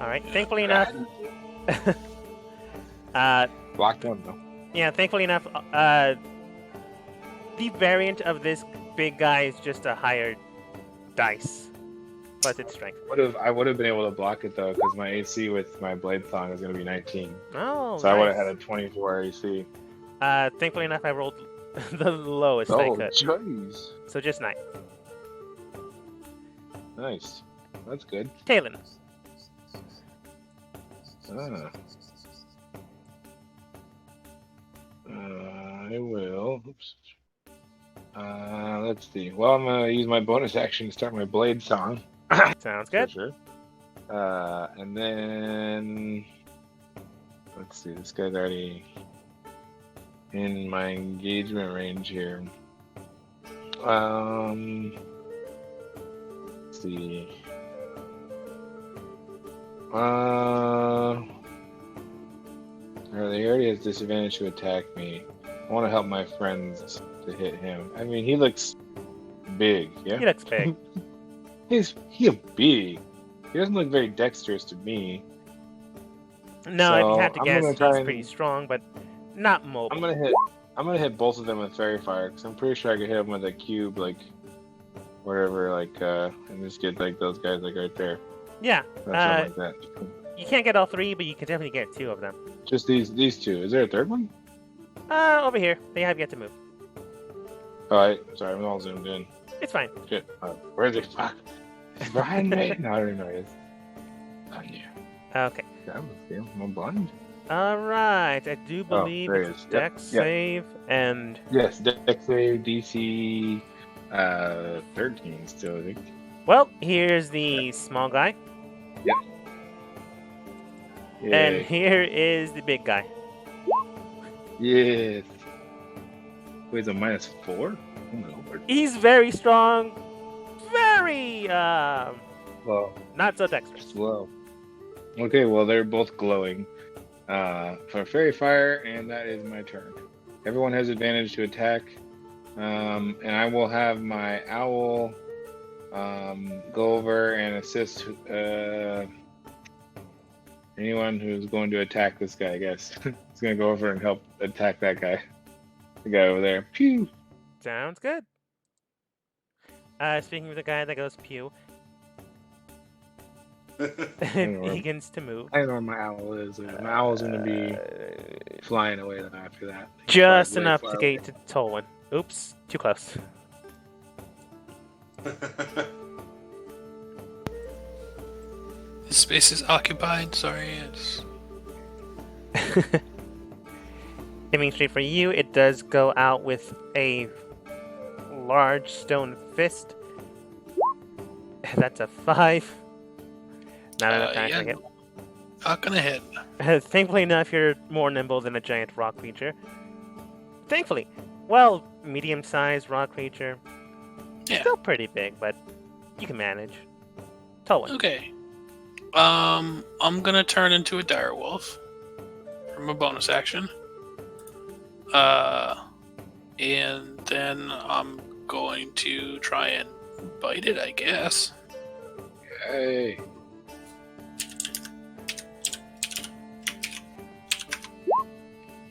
All right. Thankfully enough. Blocked one though. Yeah. Thankfully enough. The variant of this big guy is just a higher dice plus its strength. I would have been able to block it though, because my AC with my blade thong is going to be 19. Oh. So nice. I would have had a 24 AC. Thankfully enough, I rolled the lowest I could. jeez. So just 9. Nice. That's good. Talon. Ah. I will. Oops. Let's see. Well, I'm gonna use my bonus action to start my blade song. Sounds For good. sure. And then let's see. This guy's already in my engagement range here. Let's see. He already has disadvantage to attack me. I want to help my friends to hit him. I mean, he looks big, yeah? He looks big. He's big. He doesn't look very dexterous to me. No, if So, you had to I'm guess, gonna he's try and- pretty strong, but not mobile. I'm gonna hit both of them with fairy fire because I'm pretty sure I could hit them with a cube, like whatever, and just get like those guys like right there. Yeah. Or something like that. You can't get all 3, but you can definitely get 2 of them. Just these two. Is there a third one? Over here. They have yet to move. All right. Sorry, I'm all zoomed in. It's fine. Shit. Where's he? Fuck. He's behind me. No, I don't even know he is. Oh yeah. Okay. That was him. I'm blind. All right. I do believe there he it's is. Yep, Dex yep. save and Yes, Dex save DC 13 still, I think. well, here's the small guy, and Yay. here is the big guy. Yes. Wait, it's a -4? Oh my lord. He's very strong, very Well, not so dexterous. slow. Okay, well they're both glowing for fairy fire, and that is my turn. Everyone has advantage to attack, and I will have my owl go over and assist anyone who's going to attack this guy. I guess he's gonna go over and help attack that guy, the guy over there. Pew. Sounds good. Speaking of the guy that goes pew, know. he begins to move. I know where my owl is. My owl's gonna be flying away then after that. Just Fly enough away. to get to Tolwyn. Oops, too close. This space is occupied. Sorry, it's. Aiming straight for you, it does go out with a large stone fist. That's a 5. Not enough to actually Not gonna hit. hit. Thankfully enough, you're more nimble than a giant rock creature. Thankfully. Well, medium-sized rock creature. Yeah. Still pretty big, but you can manage. Tolwyn. Okay. I'm gonna turn into a dire wolf from a bonus action. And then I'm going to try and bite it, I guess. Hey.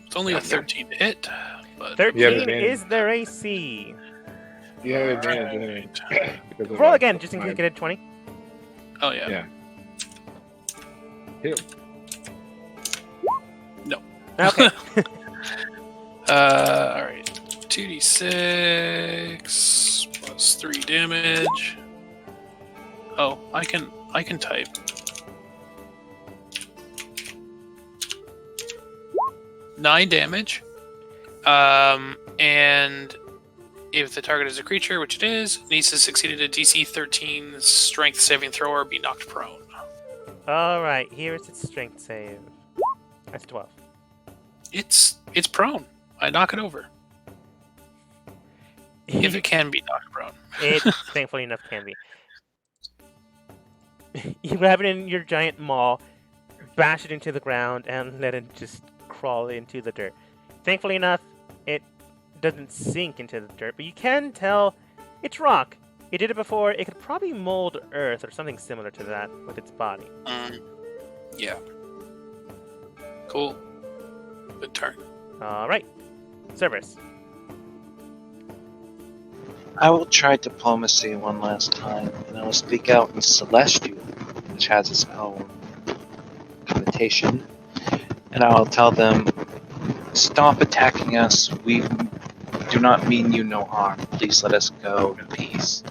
It's only a 13 to hit, but 13 advantage. is their AC. You have advantage anyway. because of Roll that. again, just in case you get a 20. oh yeah. Yeah. Hit him. Okay. All right. 2d6 plus 3 damage. Oh, I can type. Nine damage. And if the target is a creature, which it is, needs to succeed at a DC 13 strength saving throw or be knocked prone. Alright, here's its strength save. That's 12. It's prone. I knock it over. If it can be knocked prone. It, thankfully enough, can be. You have it in your giant maw, bash it into the ground and let it just crawl into the dirt. Thankfully enough, it doesn't sink into the dirt, but you can tell it's rock. It did it before. It could probably mold earth or something similar to that with its body. Yeah. Cool. Good turn. All right, Cerberus. I will try diplomacy one last time, and I will speak out in Celestial, which has its own connotation, and I will tell them, stop attacking us. We do not mean you no harm. Please let us go in peace.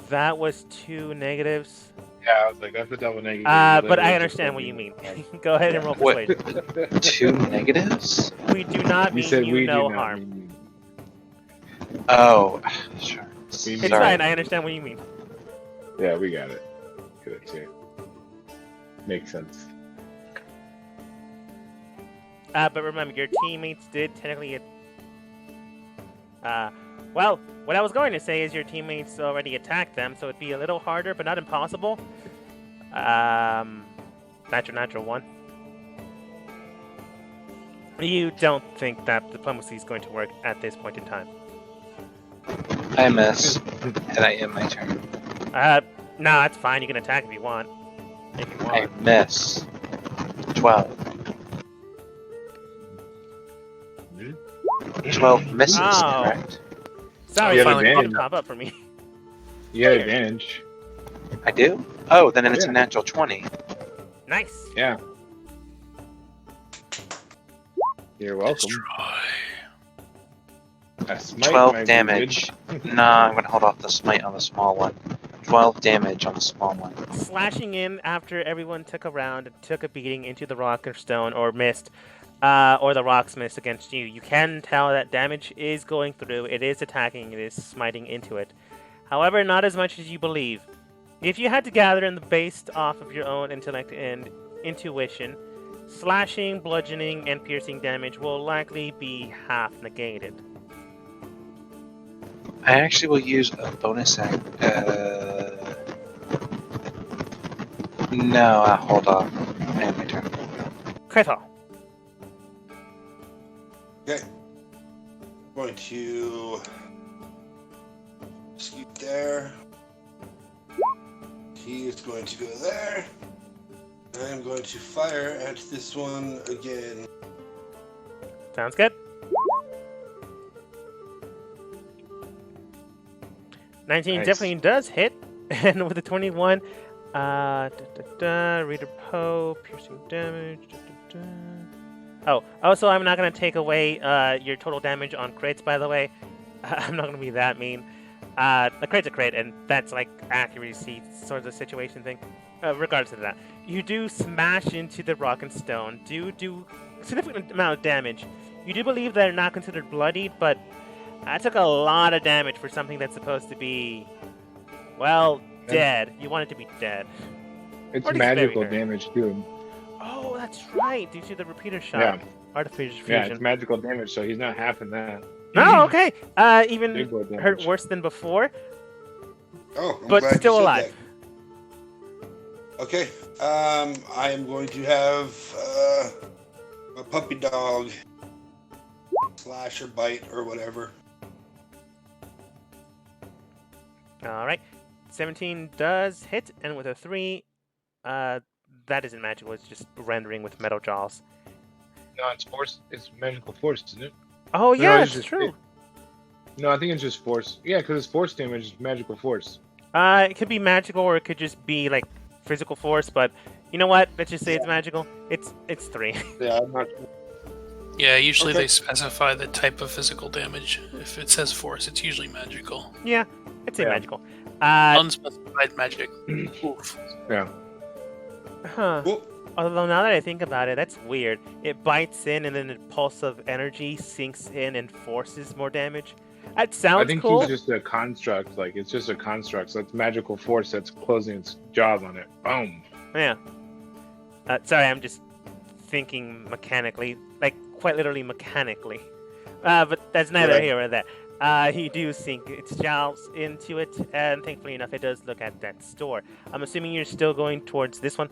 That was 2 negatives. Yeah, I was like, that's a double negative. But I understand what you mean. Go ahead and roll What? persuasion. 2 negatives? We do not You mean said you we no do not harm. mean you. Oh, sure. It's Sorry. fine. I understand what you mean. Yeah, we got it. Good too. Makes sense. But remember, your teammates did technically. Well, what I was going to say is your teammates already attacked them, so it'd be a little harder, but not impossible. Natural 1. You don't think that diplomacy is going to work at this point in time? I miss, and I end my turn. No, that's fine. You can attack if you want. If you I want. miss. 12. 12 misses, Oh. correct? Sorry, You it have finally advantage. pop up for me. You had advantage. I do? Oh, then it's Yeah. a natural 20. Nice. Yeah. You're welcome. Destroy. A smite 12 might be damage. Nah, I'm gonna hold off the smite on the small one. 12 damage on the small one. Slashing in after everyone took a round and took a beating into the rock or stone or missed, or the rocks missed against you. You can tell that damage is going through. It is attacking. It is smiting into it. However, not as much as you believe. If you had to gather in the based off of your own intellect and intuition, slashing, bludgeoning, and piercing damage will likely be half negated. I actually will use a bonus act. No, hold on. I have my turn. Critical. Okay. Going to scoot there. He is going to go there. I'm going to fire at this one again. Sounds good. 19 Nice. definitely does hit, and with a 21, Reader Poe, piercing damage. Oh, also, I'm not going to take away your total damage on crits, by the way. I'm not going to be that mean. A crit's a crit, and that's like accuracy sort of situation thing. Regardless of that, you do smash into the rock and stone, do significant amount of damage. You do believe they're not considered bloodied, but I took a lot of damage for something that's supposed to be, well, dead. You want it to be dead. It's Or at least magical very hurt. damage too. Oh, that's right. Due to the repeater shot. Yeah. Artificial Yeah, fusion. it's magical damage, so he's not half in that. Oh, okay. Even Big boy damage. hurt worse than before, Oh, I'm but glad you still said alive. that. Okay. I am going to have a puppy dog slash or bite or whatever. All right. 17 does hit, and with a 3, that isn't magical. It's just rendering with metal jaws. No, it's force. It's magical force, isn't it? Oh, No, yeah, it's it's just- true. No, I think it's just force. Yeah, because it's force damage. It's magical force. It could be magical, or it could just be like physical force. But you know what? Let's just say it's magical. It's 3. Yeah, I'm not. Yeah, usually Okay. they specify the type of physical damage. If it says force, it's usually magical. Yeah, I'd say Yeah. magical. Unspecified magic. Oof. Yeah. Huh. Cool. Although now that I think about it, that's weird. It bites in, and then a pulse of energy sinks in and forces more damage. That sounds I think cool. he's just a construct. Like, it's just a construct. So it's magical force that's closing its jaws on it. Boom. Yeah. Sorry, I'm just thinking mechanically, like quite literally mechanically. But that's neither Right. here nor there. You do sink its jowls into it, and thankfully enough, it does look at that store. I'm assuming you're still going towards this one?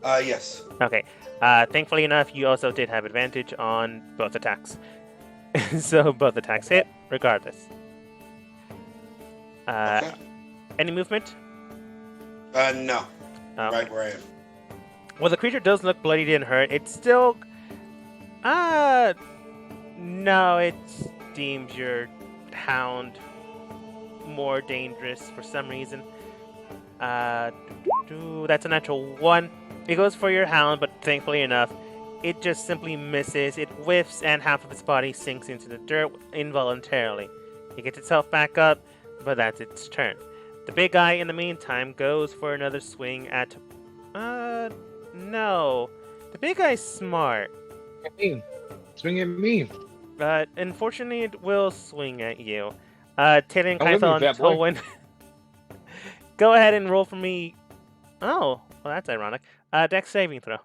Yes. Okay. Thankfully enough, you also did have advantage on both attacks. So both attacks hit, regardless. Okay. Any movement? No. Okay. Right where I am. Well, the creature does look bloodied and hurt. It's still... No, it deems your hound more dangerous for some reason. That's a natural 1. It goes for your hound, but thankfully enough, it just simply misses. It whiffs, and half of its body sinks into the dirt involuntarily. It gets itself back up, but that's its turn. The big guy, in the meantime, goes for another swing at... No. The big guy's smart. At me. Swing at me. But unfortunately, it will swing at you. Taylor and Don't let me, Kython fat boy. Tolwyn. Go ahead and roll for me. Oh, well, that's ironic. Dex saving throw.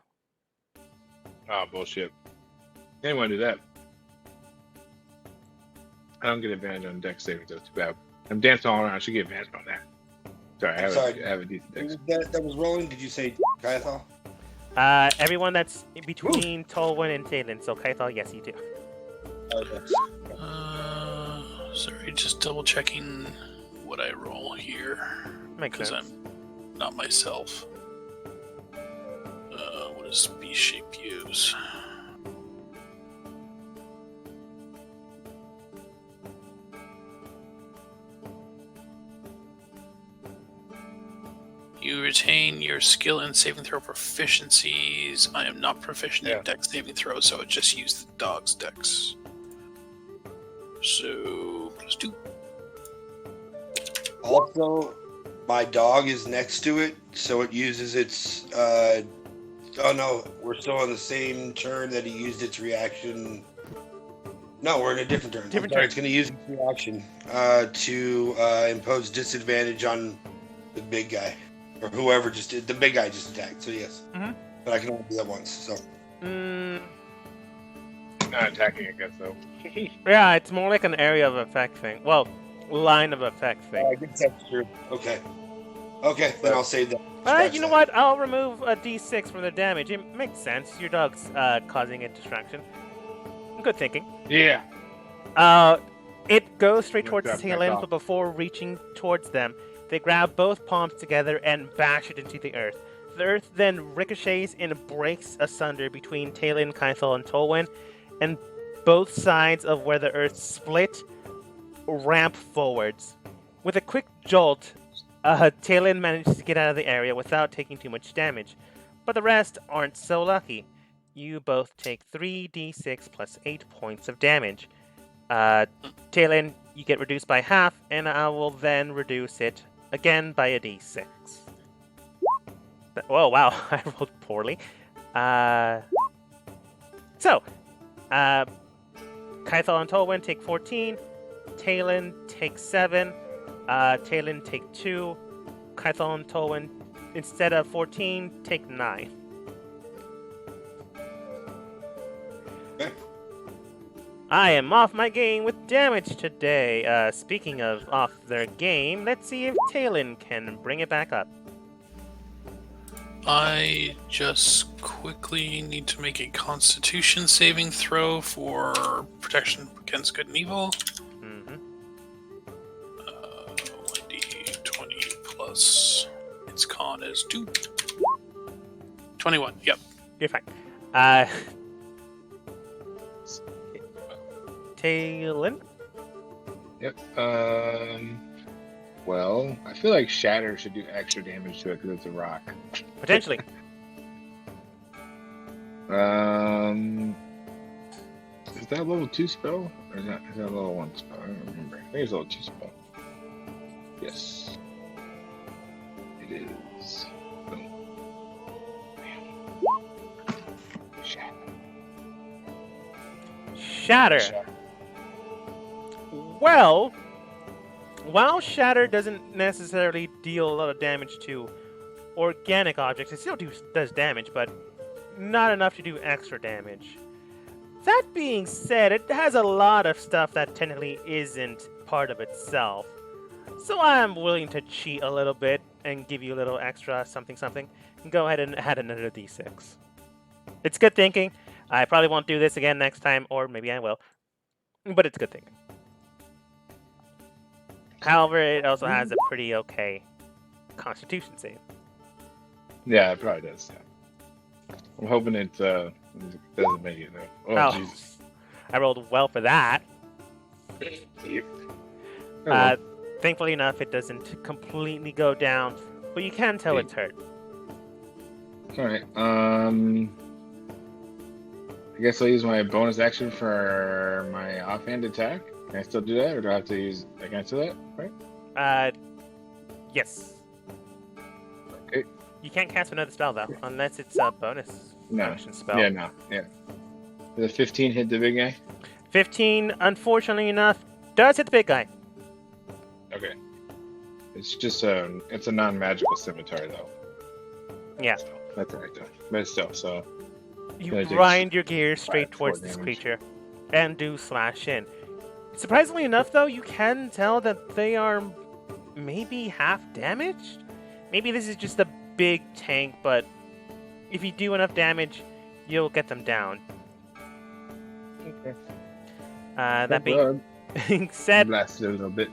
Oh, bullshit. Anyone do that? I don't get advantage on dex saving, though. Too bad. I'm dancing all around. I should get advantage on that. Sorry, I have a decent dex. That was rolling. Did you say Kyathal? Everyone that's in between Tolwyn and Talon. So Kython, yes, you do. Okay. Sorry, just double checking what I roll here. Makes Because sense. I'm not myself. What does B shape use? You retain your skill and saving throw proficiencies. I am not proficient in dex saving throws, so it just used the dog's dex. So, +2. Also, my dog is next to it, so it uses its. Oh no, we're still on the same turn that he used its reaction. No, we're in a different turn. Different Sorry, turn. It's going to use its reaction to impose disadvantage on the big guy, or whoever just did. The big guy just attacked. So yes, but I can only do that once. So Not attacking, I guess, though. Yeah, it's more like an area of effect thing. Well, line of effect thing. I guess that's true. Okay, then I'll save that. You know what? I'll remove a d6 from the damage. It makes sense. Your dog's causing a distraction. Good thinking. Yeah. It goes straight Good towards job, Talon, Kython. but before reaching towards them, they grab both palms together and bash it into the earth. The earth then ricochets and breaks asunder between Talon, Kythol, and Tolwyn, and both sides of where the earth split ramp forwards. With a quick jolt, Talon manages to get out of the area without taking too much damage, but the rest aren't so lucky. You both take 3d6 plus 8 points of damage. Talon, you get reduced by half, and I will then reduce it again by a d6. Oh, wow, I rolled poorly. So, Kythol and Tolwyn take 14, Talon take 7, Talon take 2, Kythol and Tolwyn, instead of 14, take 9. Okay. I am off my game with damage today. Speaking of off their game, let's see if Talon can bring it back up. I just quickly need to make a Constitution saving throw for protection against good and evil. 1d20 plus its con is 2. 21. Yep. You're fine. Talon? Yep. Well, I feel like Shatter should do extra damage to it because it's a rock. Potentially. Is that a level 2 spell? Or is that a level 1 spell? I don't remember. I think it's a level 2 spell. Yes. It is. Boom. Shatter. Well, while Shatter doesn't necessarily deal a lot of damage to organic objects, it still does damage, but not enough to do extra damage. That being said, it has a lot of stuff that technically isn't part of itself. So I'm willing to cheat a little bit and give you a little extra something something. And go ahead and add another d6. It's good thinking. I probably won't do this again next time, or maybe I will. But it's good thinking. However, it also has a pretty okay Constitution save. Yeah, it probably does. Yeah. I'm hoping it doesn't make it though. Oh, Jesus. I rolled well for that. Yep. Thankfully enough, it doesn't completely go down, but you can tell it's hurt. All right. I guess I'll use my bonus action for my offhand attack. Can I still do that, or do I have to use? I can do that, right? Yes. Okay. You can't cast another spell though, unless it's a bonus action spell. Yeah, no, yeah. Does a 15 hit the big guy? 15, unfortunately enough, does hit the big guy. Okay. It's just it's a non-magical scimitar though. Yeah. So that's right though. But still, so. You grind your gears straight towards this creature and do slash in. Surprisingly enough, though, you can tell that they are maybe half damaged. Maybe this is just a big tank, but if you do enough damage, you'll get them down. Okay. That being said, blasted a little bit.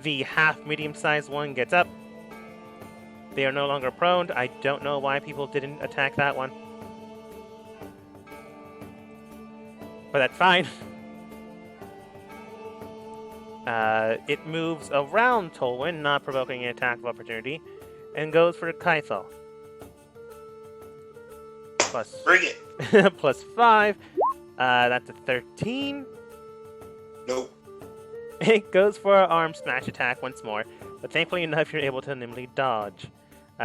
The half medium-sized one gets up. They are no longer prone. I don't know why people didn't attack that one. But that's fine. It moves around Tolwyn, not provoking an attack of opportunity, and goes for Kythel. Bring it! Plus 5. That's a 13. Nope. It goes for an arm smash attack once more, but thankfully enough you're able to nimbly dodge.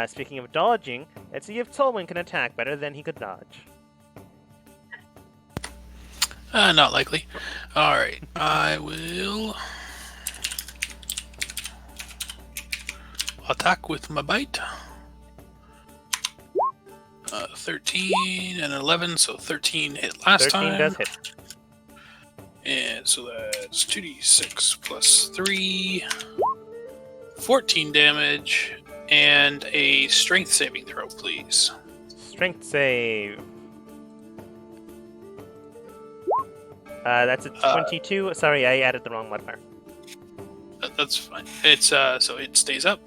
Speaking of dodging, let's see if Tolwyn can attack better than he could dodge. Not likely. Alright, I will attack with my bite. 13 and 11, so 13 hit last 13 time. 13 does hit. And so that's 2d6 plus 3. 14 damage. And a strength saving throw, please. Strength save. That's a 22. Sorry, I added the wrong modifier. That's fine. It's so it stays up.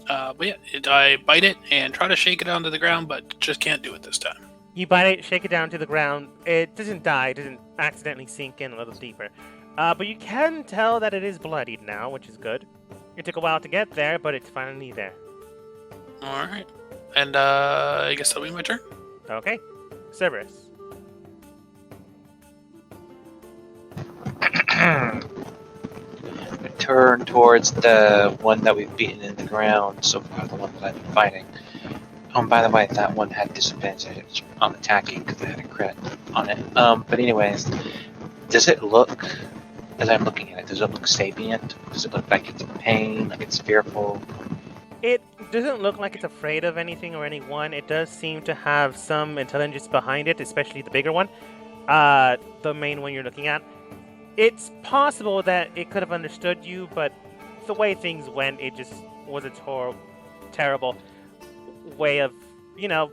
But yeah, I bite it and try to shake it onto the ground, but just can't do it this time. You bite it, shake it down to the ground. It doesn't die. It doesn't accidentally sink in a little deeper. But you can tell that it is bloodied now, which is good. It took a while to get there, but it's finally there. Alright. And I guess that'll be my turn. Okay. Cerberus. Turn towards the one that we've beaten in the ground so far, the one that I've been fighting. Oh, and by the way, that one had disadvantage on attacking because I had a crit on it. But anyways, does it look, as I'm looking at it, does it look sapient? Does it look like it's in pain, like it's fearful? It doesn't look like it's afraid of anything or anyone. It does seem to have some intelligence behind it, especially the bigger one. The main one you're looking at. It's possible that it could have understood you, but the way things went, it just was a terrible way of, you're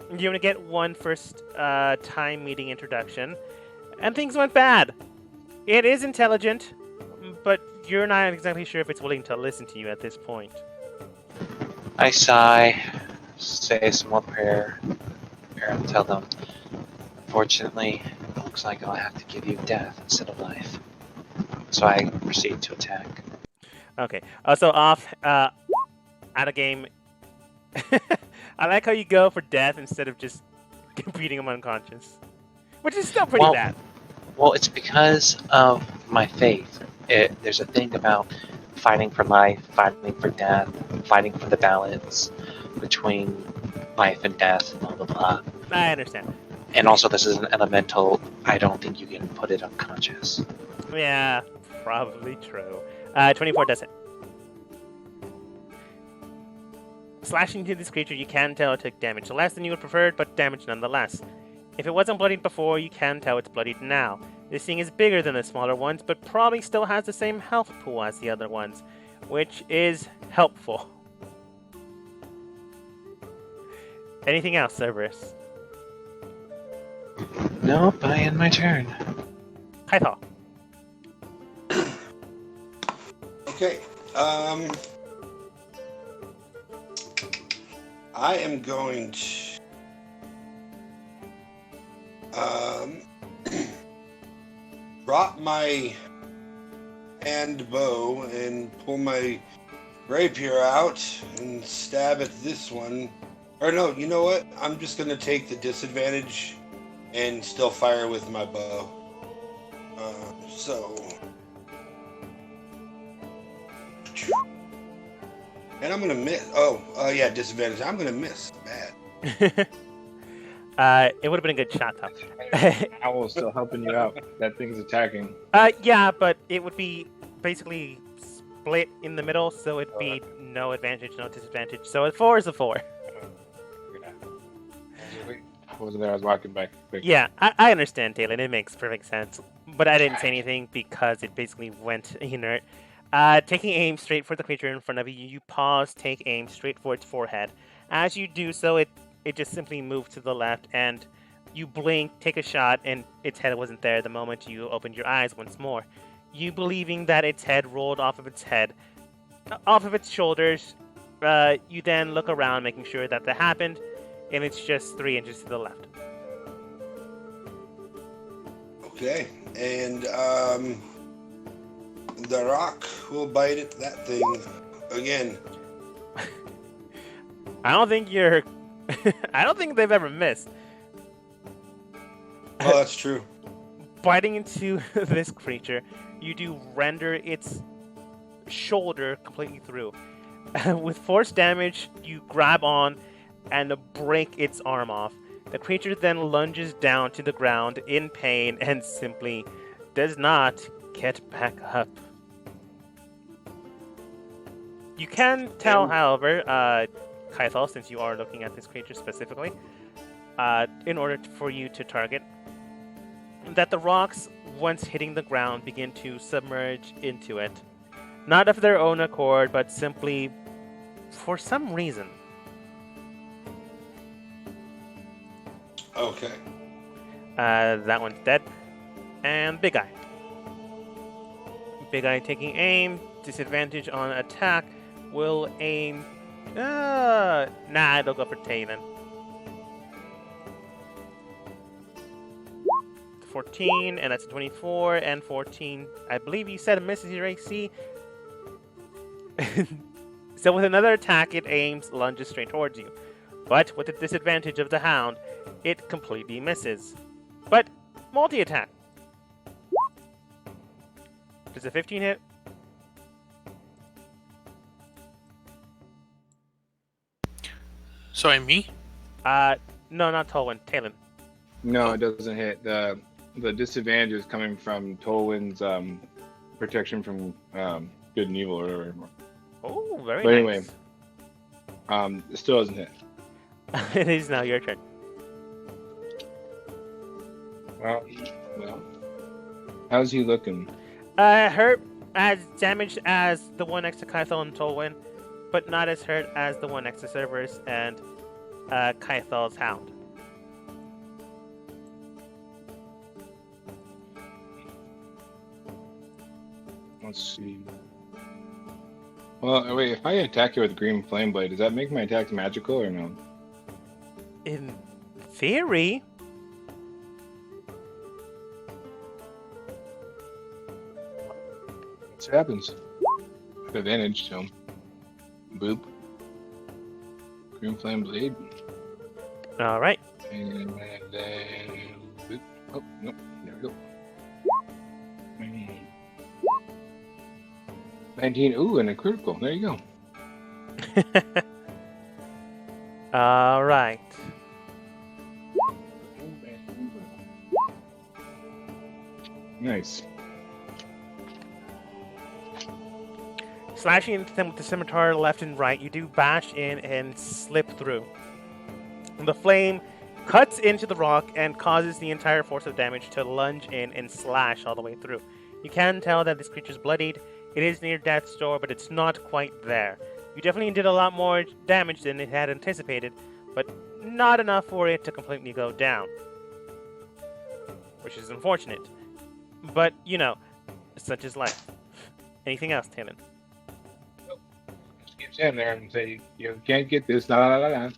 going to get one first time meeting introduction, and things went bad. It is intelligent, but you're not exactly sure if it's willing to listen to you at this point. I sigh, say a small prayer, and tell them, unfortunately, it looks like I'll have to give you death instead of life. So I proceed to attack. Okay. Also, off, out of game. I like how you go for death instead of just beating him unconscious. Which is still pretty bad. Well, it's because of my faith. There's a thing about fighting for life, fighting for death, fighting for the balance between life and death, blah, blah, blah. I understand. And also, this is an elemental. I don't think you can put it unconscious. Yeah, probably true. 24 does hit. Slashing into this creature, you can tell it took damage. So less than you would prefer, but damage nonetheless. If it wasn't bloodied before, you can tell it's bloodied now. This thing is bigger than the smaller ones, but probably still has the same health pool as the other ones, which is helpful. Anything else, Cerberus? Nope, I end my turn. Kaithal. Okay. I am going to drop my hand bow and pull my rapier out and stab at this one. Or no, you know what? I'm just going to take the disadvantage and still fire with my bow. And I'm going to miss. Oh, yeah, disadvantage. I'm going to miss. Bad. It would have been a good shot, though. Owl's still helping you out. That thing's attacking. Yeah, but it would be basically split in the middle, so it'd be no advantage, no disadvantage. So a 4 is a 4. I wasn't there. I was walking back. Quick. Yeah, I understand, Talon. It makes perfect sense. But I didn't say anything because it basically went inert. Taking aim straight for the creature in front of you, you pause, take aim straight for its forehead. As you do so, it just simply moves to the left, and you blink, take a shot, and its head wasn't there the moment you opened your eyes once more. You believing that its head rolled off of its shoulders, you then look around, making sure that happened, and it's just 3 inches to the left. Okay, and the rock will bite at that thing again. I don't think they've ever missed. Oh, that's true. Biting into this creature, you do render its shoulder completely through. With force damage, you grab on and break its arm off. The creature then lunges down to the ground in pain and simply does not get back up. You can tell, however, Kaithal, since you are looking at this creature specifically, in order for you to target, that the rocks, once hitting the ground, begin to submerge into it. Not of their own accord, but simply for some reason. Okay. That one's dead. And Big Eye. Big Eye taking aim, disadvantage on attack, will aim... it'll go for Talon. 14, and that's a 24, and 14. I believe you said it misses your AC. So with another attack, it aims, lunges straight towards you. But with the disadvantage of the hound, it completely misses. But multi-attack. Does a 15 hit? Sorry, me? No, not Tolwyn. Talon. No, it doesn't hit. The disadvantage is coming from Tolwyn's protection from good and evil or whatever. Oh, very But anyway, nice. it still doesn't hit. It is now your turn. Well, how's he looking? Hurt as damaged as the one next to Kaithal and Tolwyn, but not as hurt as the one next to Cerberus and Kaithal's hound. Let's see. Well, wait, if I attack you with Green Flame Blade, does that make my attacks magical or no? In theory. Let's see what happens. Advantage, so. Boop. Green Flame Blade. Alright. And then. Boop. Oh, nope. There we go. 19. Ooh, and a critical. There you go. Alright. Nice. Slashing into them with the scimitar left and right, you do bash in and slip through. The flame cuts into the rock and causes the entire force of damage to lunge in and slash all the way through. You can tell that this creature's bloodied. It is near death's door, but it's not quite there. You definitely did a lot more damage than it had anticipated, but not enough for it to completely go down. Which is unfortunate. But, such is life. Anything else, Tannen? Just keep standing there and say, you can't get this. La la la la.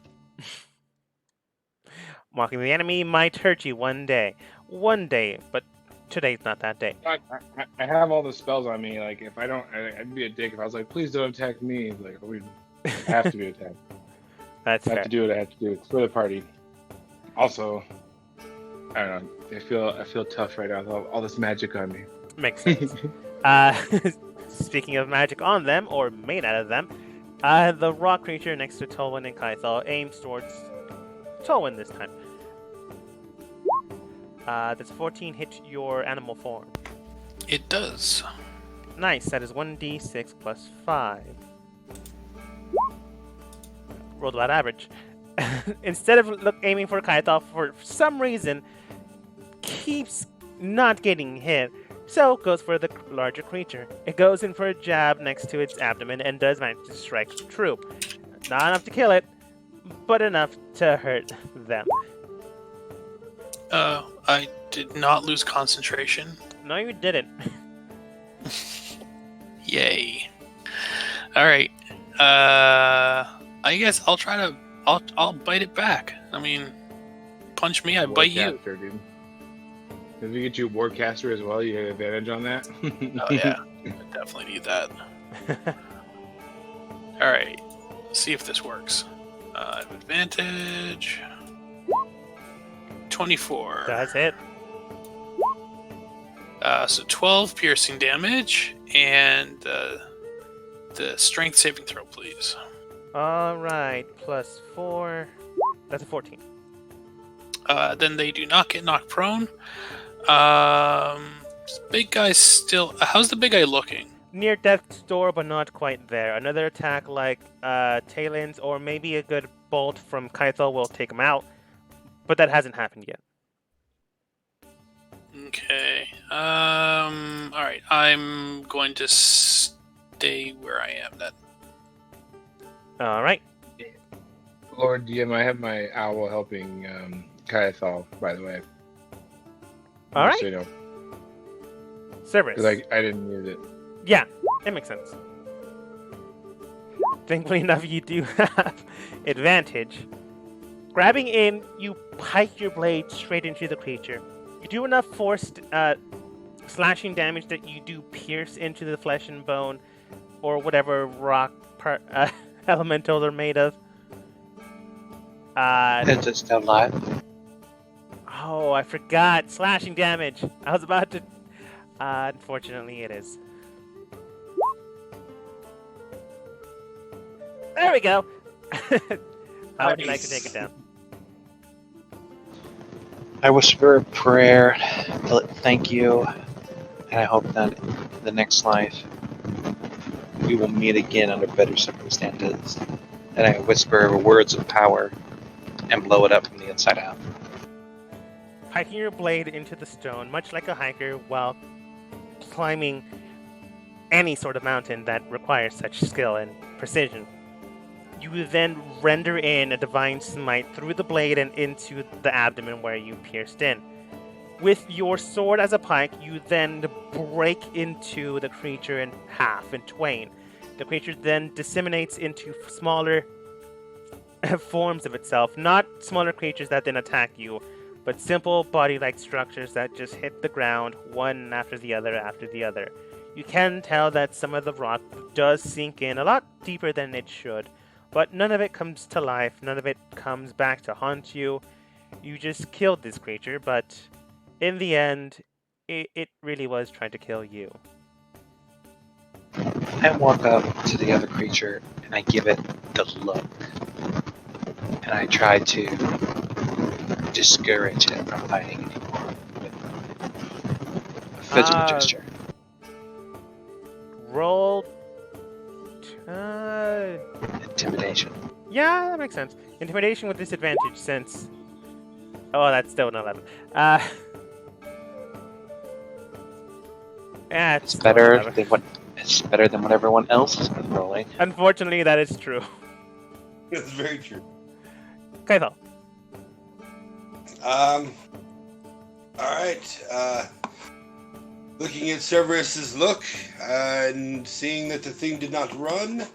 Mocking the enemy might hurt you one day. One day, but today's not that day. I have all the spells on me. Like, if I don't, I'd be a dick if I was like, please don't attack me. Like, I have to be attacked. That's I fair. have to do what I have to do. It's for the party. Also, I don't know. I feel tough right now with all this magic on me. Makes sense. Speaking of magic on them, or made out of them, the rock creature next to Tolwyn and Kaithal aims towards Tolwyn this time. Does 14 hit your animal form? It does. Nice, that is 1d6 plus 5. Rolled about average. Instead of aiming for Kaithal, for some reason, keeps not getting hit, so goes for the larger creature. It goes in for a jab next to its abdomen and does manage to strike true. Not enough to kill it, but enough to hurt them. I did not lose concentration. No, you didn't. Yay. Alright. I guess I'll try to... I'll bite it back. I mean, punch me, I bite you. Warcaster, dude. If we get you Warcaster as well, you get advantage on that. Oh yeah, I definitely need that. Alright, let's see if this works. I have advantage. 24. That's it. So 12 piercing damage, and the strength saving throw, please. Alright, plus 4. That's a 14. Then they do not get knocked prone. Big guy's still... how's the big guy looking? Near death's door, but not quite there. Another attack like Talen's, or maybe a good bolt from Kaithal will take him out, but that hasn't happened yet. Okay. Alright, I'm going to stay where I am then. Alright. Lord DM, I have my owl helping Kaithal, by the way. Alright. So you know, Cerberus. because I didn't use it. Yeah, it makes sense. Thankfully enough, you do have advantage. Grabbing in, you pike your blade straight into the creature. You do enough forced slashing damage that you do pierce into the flesh and bone, or whatever rock elemental they're made of. Is it still alive? Oh, I forgot. Slashing damage. I was about to... unfortunately, it is. There we go. How would you like to take it down? I whisper a prayer, thank you, and I hope that in the next life we will meet again under better circumstances. And I whisper words of power and blow it up from the inside out. Hiking your blade into the stone, much like a hiker, while climbing any sort of mountain that requires such skill and precision. You then render in a divine smite through the blade and into the abdomen where you pierced in. With your sword as a pike, you then break into the creature in half, in twain. The creature then disseminates into smaller forms of itself, not smaller creatures that then attack you, but simple body-like structures that just hit the ground one after the other after the other. You can tell that some of the rock does sink in a lot deeper than it should, but none of it comes to life, none of it comes back to haunt you. You just killed this creature, but in the end, it really was trying to kill you. I walk up to the other creature and I give it the look. And I try to discourage it from fighting anymore with a physical gesture. Roll... Intimidation. yeah, that makes sense. Intimidation with disadvantage, since Oh, that's still an 11. Yeah, it's It's still an better 11. than what everyone else has been rolling. Unfortunately, that is true. That's very true. Kaithal. All right. Looking at Cerberus's look and seeing that the thing did not run,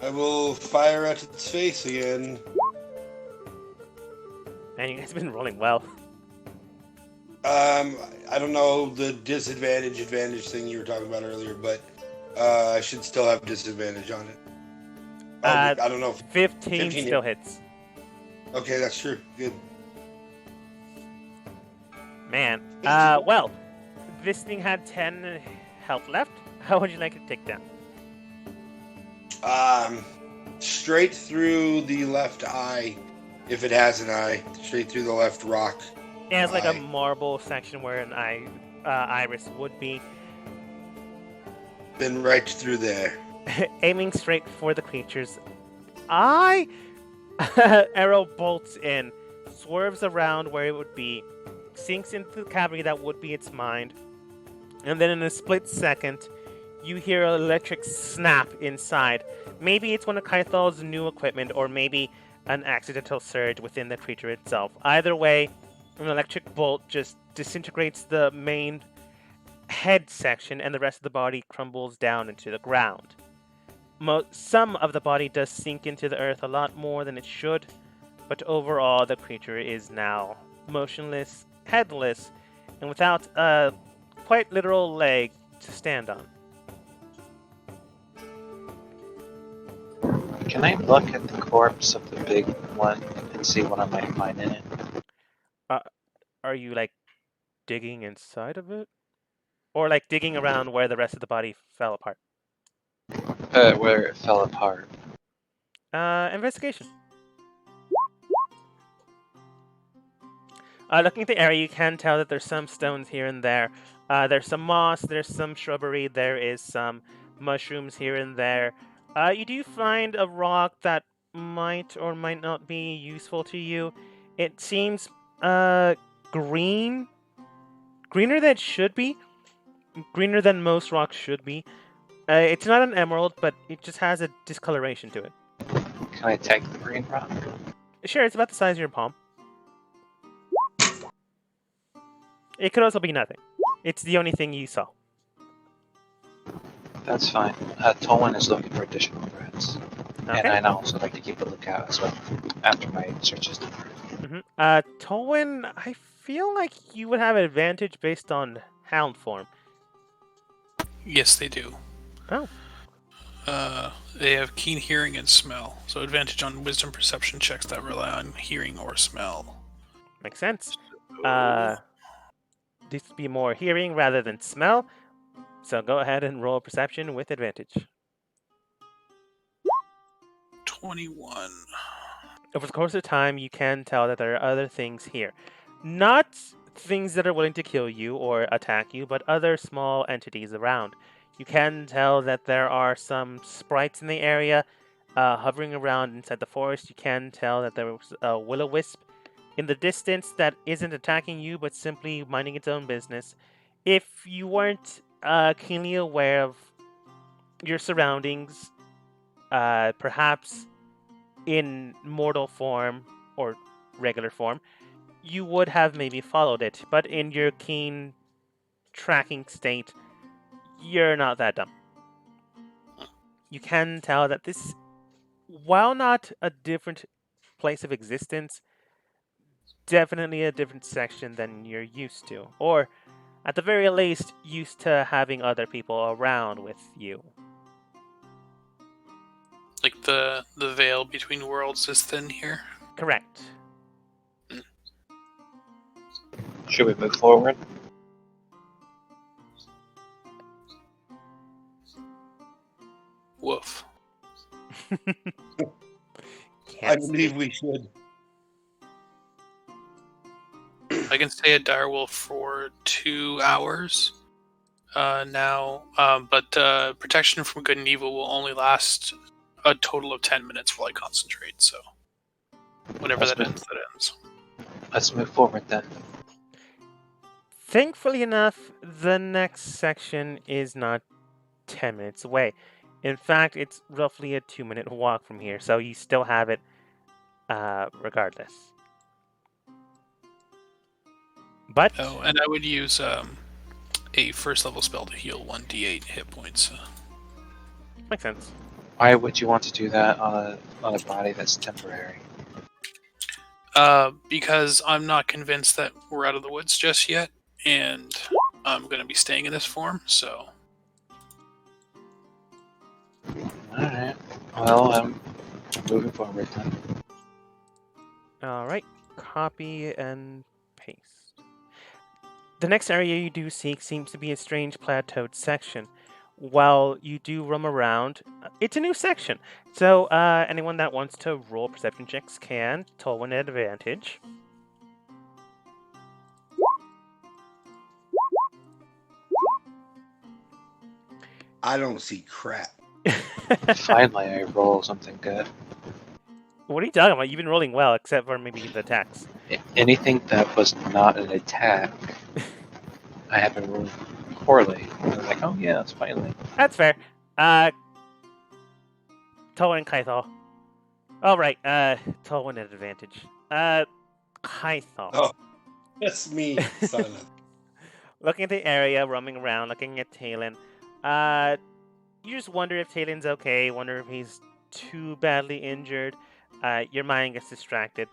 I will fire at its face again. Man, you guys have been rolling well. I don't know the advantage thing you were talking about earlier, but I should still have disadvantage on it. Oh, I don't know. 15 still hits. Okay, that's true. Good. Man. Well, this thing had 10 health left. How would you like it to take down? Straight through the left eye, if it has an eye. Straight through the left rock. It has like a Eye. marble section where an iris would be. Then right through there. Aiming straight for the creature's eye. Arrow bolts in, swerves around where it would be, sinks into the cavity that would be its mind, and then in a split second, you hear an electric snap inside. Maybe it's one of Kaithal's new equipment, or maybe an accidental surge within the creature itself. Either way, an electric bolt just disintegrates the main head section, and the rest of the body crumbles down into the ground. Some of the body does sink into the earth a lot more than it should, but overall the creature is now motionless, headless, and without a quite literal leg to stand on. Can I look at the corpse of the big one and see what I might find in it? Are you like digging inside of it? Or like digging around where the rest of the body fell apart? Where it fell apart. Investigation. Looking at the area, you can tell that there's some stones here and there. There's some moss, there's some shrubbery, there is some mushrooms here and there. You do find a rock that might or might not be useful to you. It seems green. Greener than it should be. Greener than most rocks should be. It's not an emerald, but it just has a discoloration to it. Can I take the green rock? Sure, it's about the size of your palm. It could also be nothing. It's the only thing you saw. That's fine. Tolwyn is looking for additional threats. Okay. And I'd also like to keep a lookout as well after my search is done. Tolwyn, I feel like you would have an advantage based on hound form. Yes, they do. Oh. They have keen hearing and smell, so advantage on wisdom perception checks that rely on hearing or smell. Makes sense. This would be more hearing rather than smell, so go ahead and roll perception with advantage. 21. Over the course of time, you can tell that there are other things here. Not things that are willing to kill you or attack you, but other small entities around. You can tell that there are some sprites in the area hovering around inside the forest. You can tell that there was a will-o-wisp in the distance that isn't attacking you, but simply minding its own business. If you weren't keenly aware of your surroundings, perhaps in mortal form or regular form, you would have maybe followed it. But in your keen tracking state, you're not that dumb. You can tell that this, while not a different place of existence, definitely a different section than you're used to. Or, at the very least, used to having other people around with you. Like the veil between worlds is thin here? Correct. Should we move forward? Woof. I believe we should. I can stay at Direwolf for 2 hours now, but protection from good and evil will only last a total of 10 minutes while I concentrate, so whenever that ends, that ends. Let's move forward then. Thankfully enough, the next section is not 10 minutes away. In fact, it's roughly a 2-minute walk from here, so you still have it regardless. But Oh, and I would use a first level spell to heal 1d8 hit points. makes sense. Why would you want to do that on a body that's temporary? Because I'm not convinced that we're out of the woods just yet, and I'm going to be staying in this form, so... Alright. Well, I'm moving forward then. Alright, copy and paste. The next area you do seek seems to be a strange plateaued section. While you do roam around, it's a new section. So anyone that wants to roll perception checks can. Tolwyn at advantage. I don't see crap. Finally, I roll something good. What are you talking about? You've been rolling well, except for maybe the attacks. Anything that was not an attack, I have been rolling poorly. And I was like, oh yeah, it's finally. That's fair. Tolwyn and Kythal. All right. Tolwyn at advantage. Kythal. Oh, that's me, Silent. Looking at the area, roaming around, looking at Talon. You just wonder if Talon's okay. Wonder if he's too badly injured. Your mind gets distracted.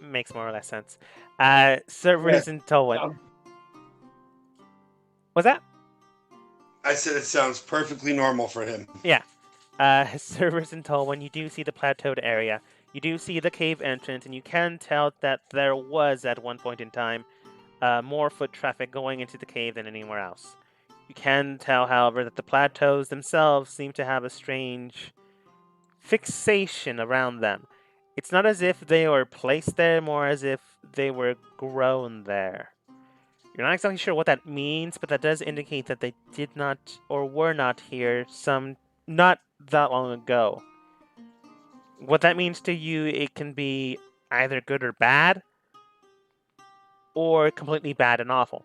Makes more or less sense. Cerberus and Tolwyn. What's that? I said it sounds perfectly normal for him. Yeah. Cerberus and Tolwyn, you do see the plateaued area. You do see the cave entrance, and you can tell that there was, at one point in time, more foot traffic going into the cave than anywhere else. You can tell, however, that the plateaus themselves seem to have a strange fixation around them. It's not as if they were placed there, more as if they were grown there. You're not exactly sure what that means, but that does indicate that they did not or were not here not that long ago. What that means to you, it can be either good or bad, or completely bad and awful.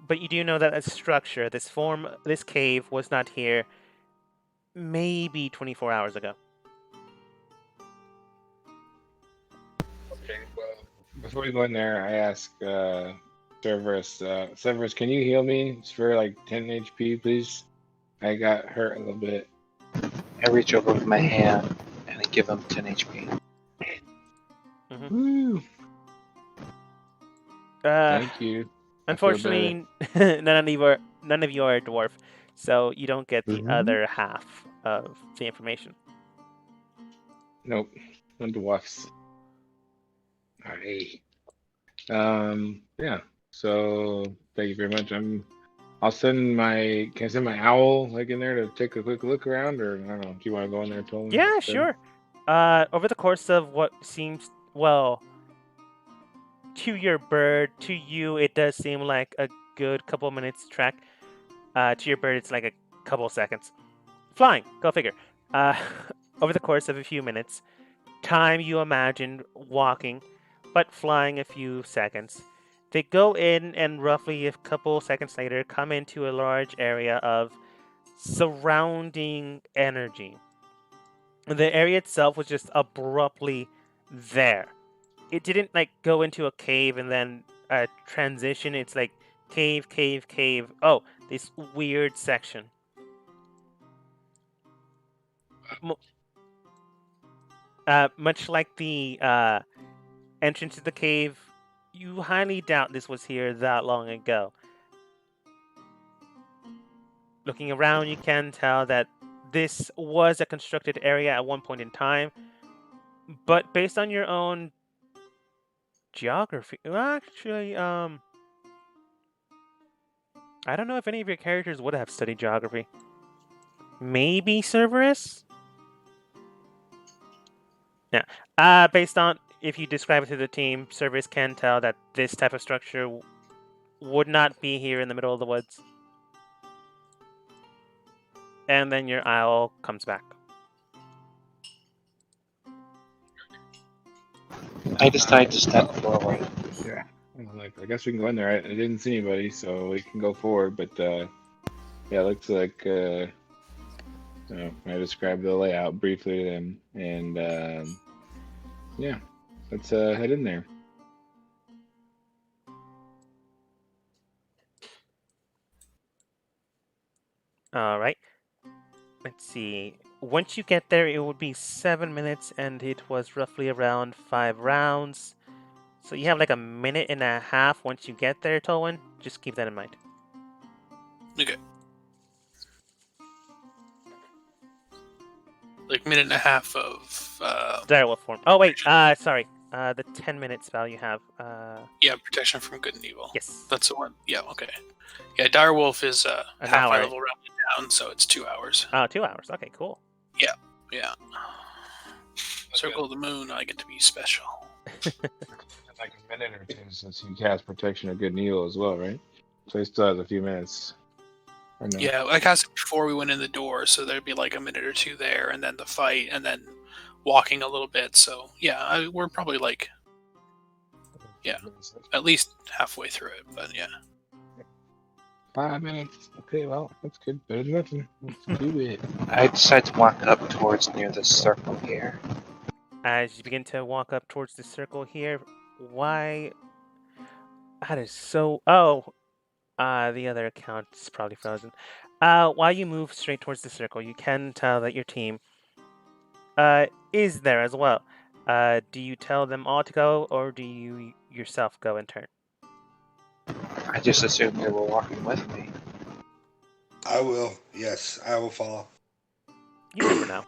But you do know that a structure, this cave, was not here maybe 24 hours ago. Okay, well, before we go in there, I ask Cerberus, Cerberus, can you heal me for like 10 HP, please? I got hurt a little bit. I reach over with my hand and I give him 10 HP. Mm-hmm. Woo! Thank you. Unfortunately, none of you are a dwarf, so you don't get the other half of the information. Nope, no dwarfs. Alright. Yeah. So thank you very much. Can I send my owl like in there to take a quick look around, or I don't know. Do you want to go in there, Tolan? Yeah, sure. Over the course of what seems to your bird, to you, it does seem like a good couple minutes trek. To your bird, it's like a couple seconds. Flying, go figure. Over the course of a few minutes, time you imagine walking, but flying a few seconds. They go in and roughly a couple seconds later come into a large area of surrounding energy. The area itself was just abruptly there. It didn't like go into a cave and then transition. It's like cave, cave, cave. Oh, this weird section. Much like the entrance to the cave, you highly doubt this was here that long ago. Looking around, you can tell that this was a constructed area at one point in time, but based on your own geography, actually, I don't know if any of your characters would have studied geography. Maybe Cerberus? Yeah. Based on if you describe it to the team, Cerberus can tell that this type of structure would not be here in the middle of the woods. And then your owl comes back. I decide to step forward. Yeah. I'm like, I guess we can go in there. I didn't see anybody, so we can go forward. But yeah, it looks like I described the layout briefly to them, and yeah, let's head in there. All right. Let's see. Once you get there, it would be 7 minutes, and it was roughly around 5 rounds. So you have like a minute and a half once you get there, Tolwyn. Just keep that in mind. Okay. Like minute and a half of Direwolf form. Oh wait, sorry. The 10-minute spell you have. yeah, protection from good and evil. Yes. That's the one. Yeah, okay. Yeah, Direwolf is An half my hour. level rounded down, so it's 2 hours. 2 hours. Okay, cool. Yeah. Circle of the Moon, I get to be special. Like a minute or two since you cast protection of good and evil as well, right? So he still has a few minutes. Or no? Yeah, I cast it before we went in the door, so there'd be like a minute or two there, and then the fight, and then walking a little bit. So yeah, we're probably like at least halfway through it. But yeah. 5 minutes. Okay, well, that's good. Better than nothing. Let's do it. I decide to walk up towards near the circle here. As you begin to walk up towards the circle here, why? That is so. Oh, the other account's probably frozen. While you move straight towards the circle, you can tell that your team is there as well. Do you tell them all to go, or do you yourself go in turn? I just assumed they were walking with me. I will. Yes, I will follow. You never know.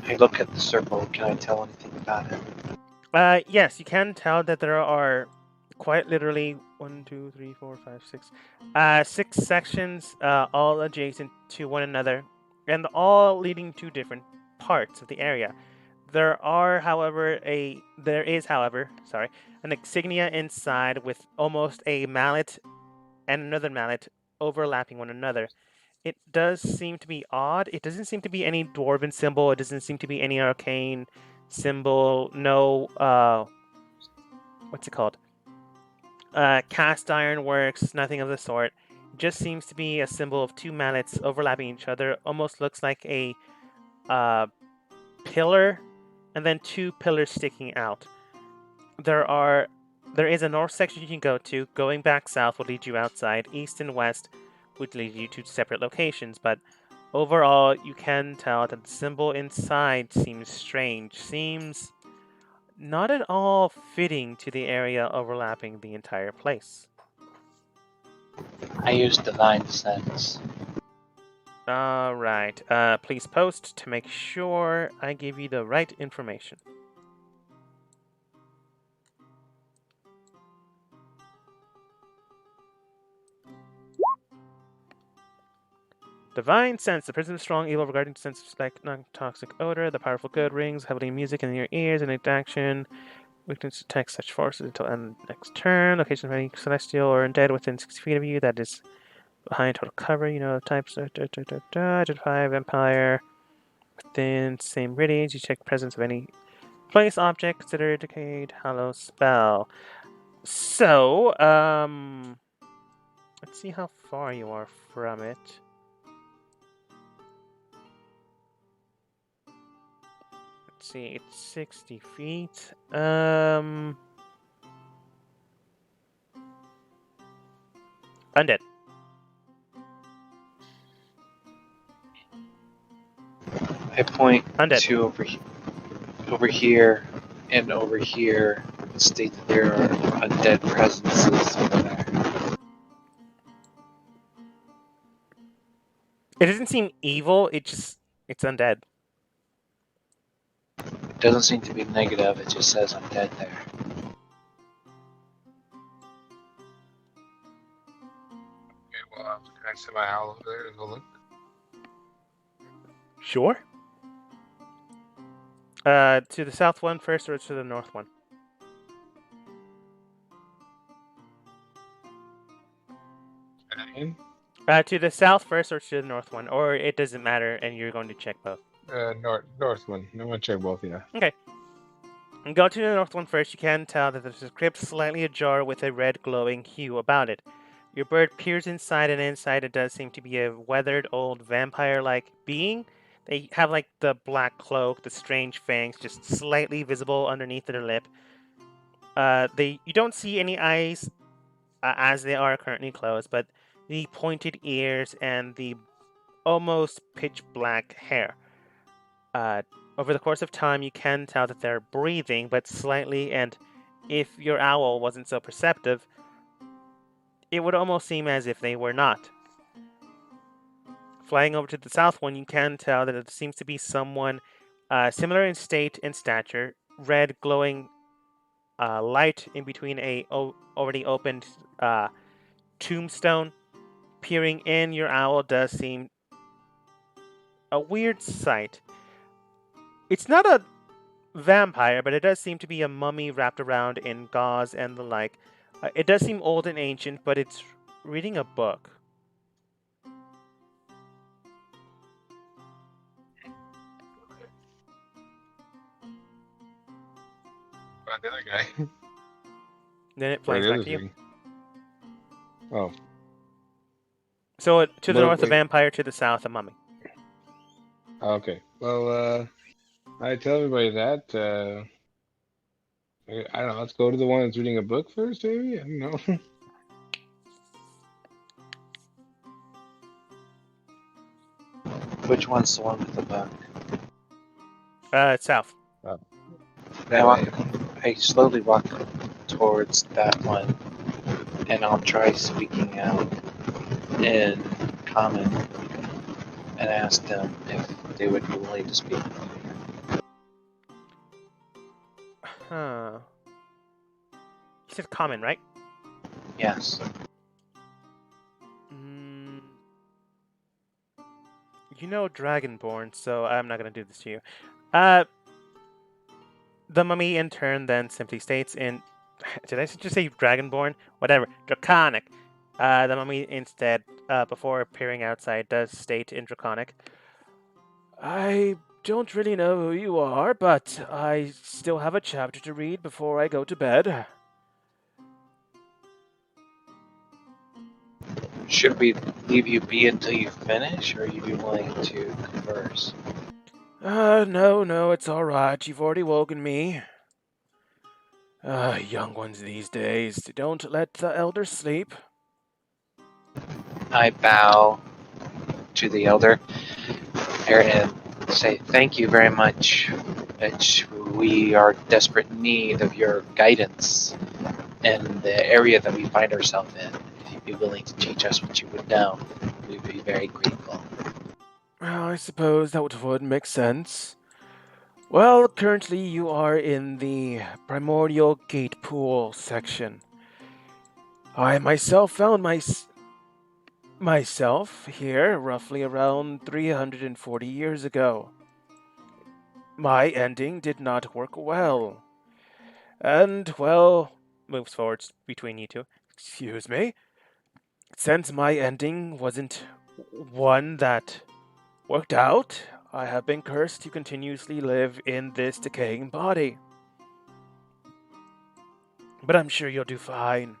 I look at the circle. Can I tell anything about it? Yes, you can tell that there are quite literally 6 sections, all adjacent to one another, and all leading to different parts of the area. There is, however, an insignia inside with almost a mallet and another mallet overlapping one another. It does seem to be odd. It doesn't seem to be any dwarven symbol. It doesn't seem to be any arcane symbol. No, what's it called? Cast iron works, nothing of the sort. It just seems to be a symbol of 2 mallets overlapping each other. Almost looks like a pillar, and then 2 pillars sticking out. There is a north section you can go to. Going back south will lead you outside. East and west would lead you to separate locations, but overall, you can tell that the symbol inside seems strange. Seems not at all fitting to the area overlapping the entire place. I use divine sense. Alright, please post to make sure I give you the right information. Divine sense. The presence of strong evil regarding the sense of like non-toxic odor. The powerful good rings heavily music in your ears and action. Weakness detects such forces until end next turn. Location of any celestial or undead within 6 feet of you. That is behind total cover. You know the types. Identify vampire within same radius. You check presence of any place, object, consider decayed, hollow spell. So, let's see how far you are from it. Let's see, it's 60 feet. Undead. I point Undead. to over here and over here and state that there are undead presences over there. It doesn't seem evil, it's undead. It doesn't seem to be negative, it just says undead there. Okay, well, can I send my owl over there to go look? Sure. To the south one first or to the north one? To the south first or to the north one, or it doesn't matter and you're going to check both. North one. I'm gonna check both. Yeah. Okay. Go to the north one first. You can tell that there's a crypt slightly ajar with a red glowing hue about it. Your bird peers inside, and inside it does seem to be a weathered old vampire-like being. They have like the black cloak, the strange fangs just slightly visible underneath their lip. You don't see any eyes as they are currently closed, but the pointed ears and the almost pitch black hair. Uh, Over the course of time, you can tell that they're breathing, but slightly, and if your owl wasn't so perceptive, it would almost seem as if they were not. Flying over to the south one, you can tell that it seems to be someone similar in state and stature, red glowing light in between a already opened tombstone. Peering in, your owl does seem a weird sight. It's not a vampire, but it does seem to be a mummy wrapped around in gauze and the like. It does seem old and ancient, but it's reading a book. About the other guy. Then it Or flies the back other to you. thing. Oh. So to the Well, north, a vampire. To the south, a mummy. Okay. Well, I tell everybody that. I don't know. Let's go to the one that's reading a book first, maybe. I don't know. Which one's the one with the book? South. Oh, I that walk. way. I slowly walk towards that one, and I'll try speaking out in common and ask them if they would be willing to speak with me. Huh. You said common, right? Yes. You know Dragonborn, so I'm not gonna do this to you. The mummy in turn then simply states in... Did I just say Dragonborn? Whatever. Draconic. The mummy instead, before appearing outside, does state in Draconic. I don't really know who you are, but I still have a chapter to read before I go to bed. Should we leave you be until you finish, or are you be willing to converse? No, it's alright. You've already woken me. Young ones these days, don't let the elders sleep. I bow to the elder and say thank you very much. We are in desperate need of your guidance in the area that we find ourselves in. If you'd be willing to teach us what you would know, we'd be very grateful. Well, I suppose that would make sense. Well, currently you are in the Primordial Gate Pool section. I myself found myself here roughly around 340 years ago. My ending did not work well. And, well, moves forward between you two. Excuse me? Since my ending wasn't one that worked out, I have been cursed to continuously live in this decaying body. But I'm sure you'll do fine.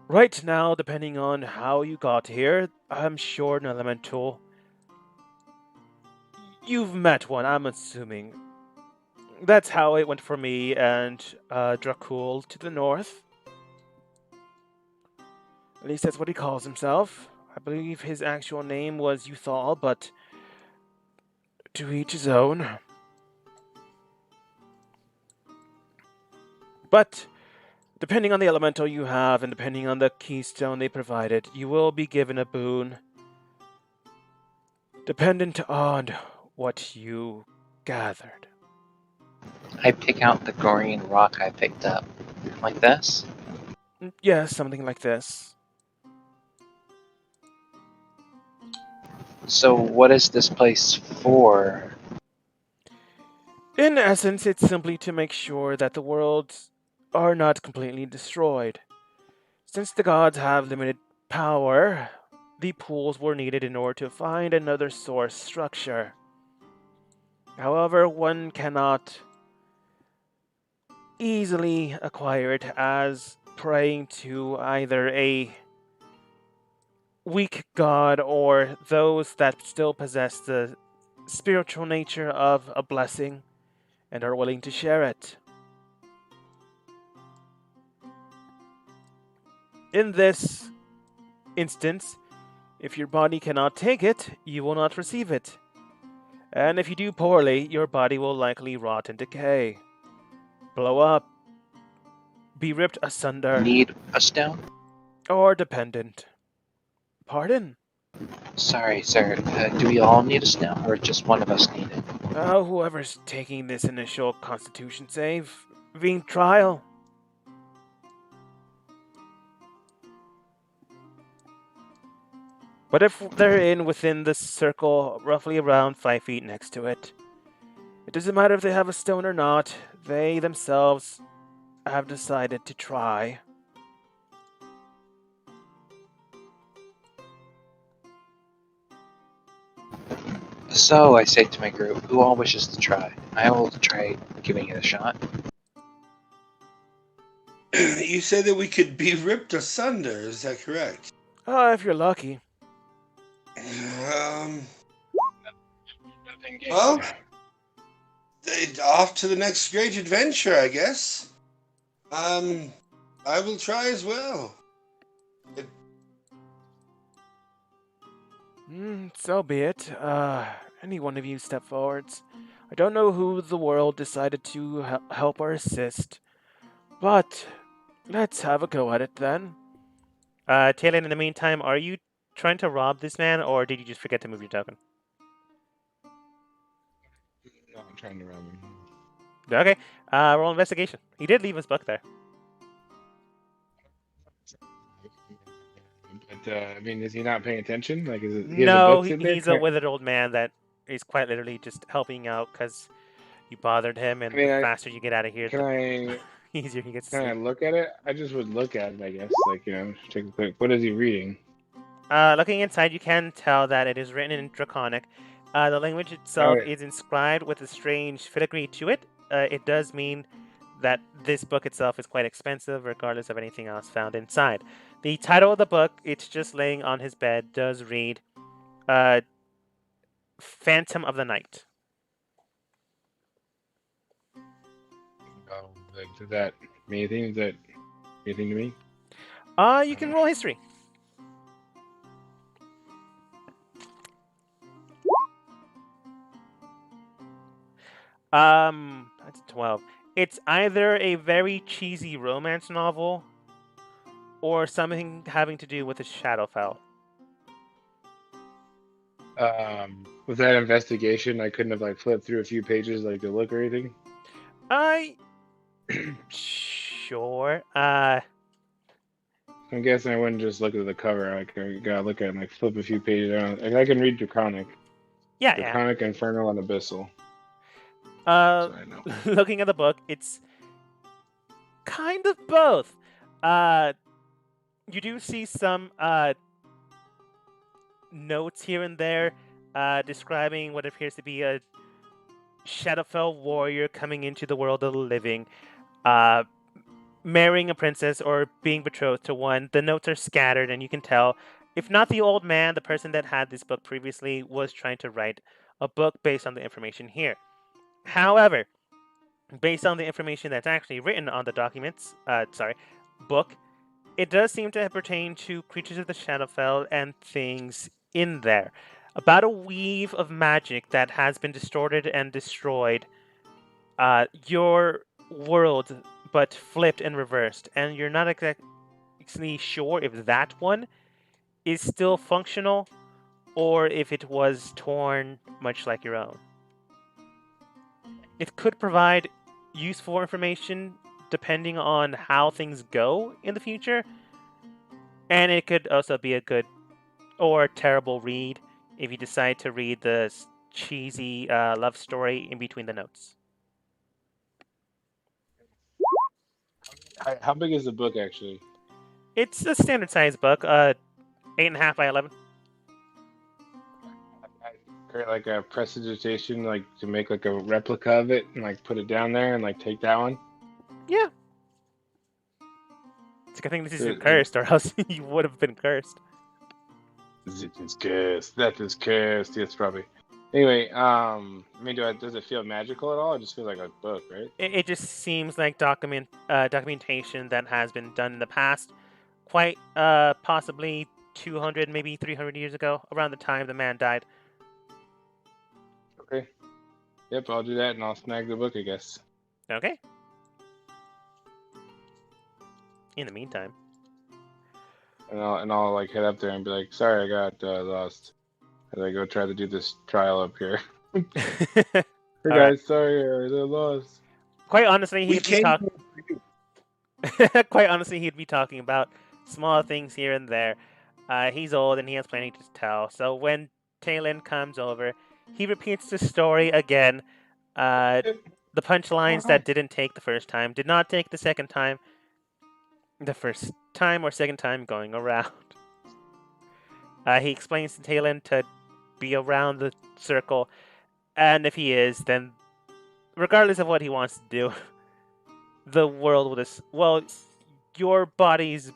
Right now, depending on how you got here, I'm sure an elemental. You've met one, I'm assuming. That's how it went for me and Dracul to the north. At least that's what he calls himself. I believe his actual name was Uthal, but to each his own. But depending on the elemental you have and depending on the keystone they provided, you will be given a boon. Dependent on what you gathered. I pick out the green rock I picked up. Like this? Yes, something like this. So what is this place for? In essence, it's simply to make sure that the worlds are not completely destroyed. Since the gods have limited power, the pools were needed in order to find another source structure. However, one cannot easily acquire it as praying to either a weak god or those that still possess the spiritual nature of a blessing and are willing to share it. In this instance, if your body cannot take it, you will not receive it. And if you do poorly, your body will likely rot and decay, blow up, be ripped asunder, Need a stone? or dependent. Pardon? Sorry, sir. Do we all need a stone, or just one of us need it? Whoever's taking this initial constitution save, being trial. But if they're in within the circle, roughly around 5 feet next to it, it doesn't matter if they have a stone or not, they themselves have decided to try. So I say to my group, who all wishes to try? I will try giving it a shot. You said that we could be ripped asunder, is that correct? If you're lucky. Well, off to the next great adventure, I guess. I will try as well. So be it. Any one of you step forwards. I don't know who the world decided to help or assist, but let's have a go at it then. Taylor, in the meantime, are you trying to rob this man, or did you just forget to move your token? No, I'm trying to rob him. Okay, roll investigation. He did leave his book there. But I mean, is he not paying attention? Like, is it? He has a No, book sitting there? he's a withered old man that is quite literally just helping out because you bothered him, and the faster you get out of here, the easier he gets to Can I sleep. look at it? I just would look at it, I guess. Like, take a quick. What is he reading? Looking inside, you can tell that it is written in Draconic. The language itself is inscribed with a strange filigree to it. It does mean that this book itself is quite expensive, regardless of anything else found inside. The title of the book, it's just laying on his bed, does read Phantom of the Night. Oh, does that mean anything? Is that anything to me? You can roll history. That's 12. It's either a very cheesy romance novel or something having to do with a Shadowfell. With that investigation, I couldn't have like flipped through a few pages like to look or anything. Sure. I'm guessing I wouldn't just look at the cover. Like, I gotta look at it and like flip a few pages around. Like, I can read Draconic. Yeah, Draconic, Infernal, and Abyssal. Looking at the book, it's kind of both. You do see some notes here and there describing what appears to be a Shadowfell warrior coming into the world of the living, marrying a princess or being betrothed to one. The notes are scattered, and you can tell, if not the old man, the person that had this book previously was trying to write a book based on the information here. However, based on the information that's actually written on the book, it does seem to pertain to creatures of the Shadowfell and things in there. About a weave of magic that has been distorted and destroyed your world, but flipped and reversed. And you're not exactly sure if that one is still functional or if it was torn much like your own. It could provide useful information depending on how things go in the future, and it could also be a good or terrible read if you decide to read the cheesy love story in between the notes. How big is the book actually? It's a standard size book, 8.5 by 11. create like a prestidigitation, like to make like a replica of it and like put it down there and like take that one? Yeah. It's a good thing this isn't cursed, or else you would have been cursed. It is cursed. That is cursed. Yes, probably. Anyway, I mean, does it feel magical at all? It just feels like a book, right? It just seems like documentation that has been done in the past, quite possibly 200, maybe 300 years ago, around the time the man died. Okay. Yep, I'll do that, and I'll snag the book, I guess. Okay. In the meantime. And I'll like head up there and be like, sorry, I got lost. As I go try to do this trial up here. Hey guys, sorry, they're lost. Quite honestly, he'd be talking. Quite honestly, he'd be talking about small things here and there. He's old and he has plenty to tell. So when Talon comes over, he repeats the story again. The punchlines that didn't take the first time did not take the second time. The first time or second time going around. He explains to Talon to be around the circle, and if he is, then regardless of what he wants to do, the world will just, well, your body's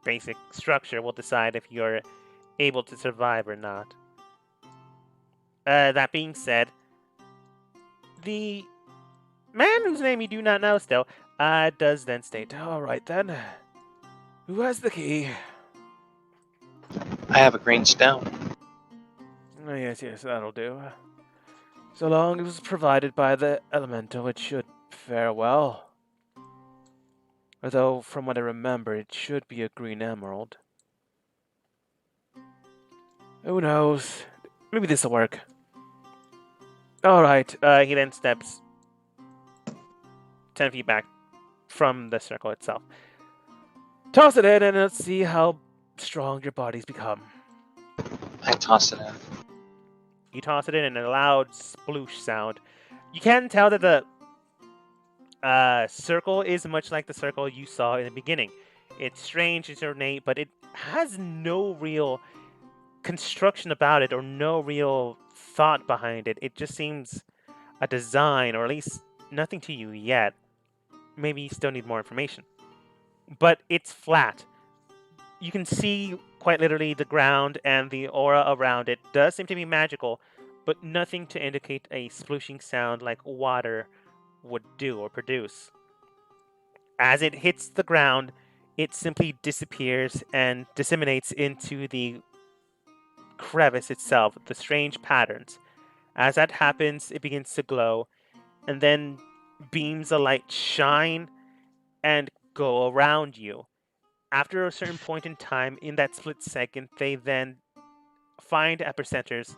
basic structure will decide if you're able to survive or not. That being said, the man whose name you do not know still does then state, all right then, who has the key? I have a green stone. Oh, yes, that'll do. So long as it's provided by the elemental, it should fare well. Although, from what I remember, it should be a green emerald. Who knows? Maybe this'll work. Alright, he then steps 10 feet back from the circle itself. Toss it in and let's see how strong your body's become. I toss it in. You toss it in and a loud sploosh sound. You can tell that the circle is much like the circle you saw in the beginning. It's strange, it's ornate, but it has no real construction about it or no real thought behind it. It just seems a design, or at least nothing to you yet. Maybe you still need more information. But it's flat. You can see quite literally the ground, and the aura around it does seem to be magical, but nothing to indicate a splooshing sound like water would do or produce. As it hits the ground, it simply disappears and disseminates into the crevice itself, the strange patterns. As that happens, it begins to glow, and then beams of light shine and go around you. After a certain point in time, in that split second, they then find epicenters,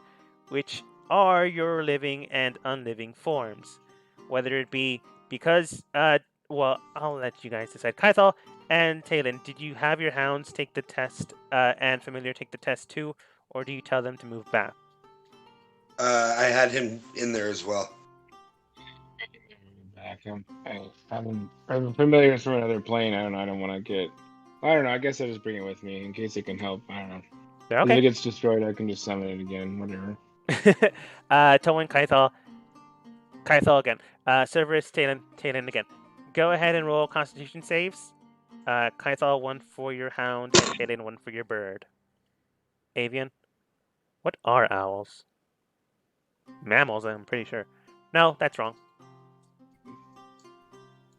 which are your living and unliving forms. Whether it be because, well, I'll let you guys decide. Kaithal and Talon, did you have your hounds take the test and Familiar take the test too, or do you tell them to move back? I had him in there as well. Back him. I'm familiar from another plane. I don't want to get. I don't know. I guess I'll just bring it with me in case it can help. I don't know. Okay. If it gets destroyed, I can just summon it again. Whatever. Towan, Kaithal again. Cerberus, Talon again. Go ahead and roll Constitution saves. Kaithal, 1 for your hound, and Talon, 1 for your bird. Avian, what are owls? Mammals, I'm pretty sure. No, that's wrong.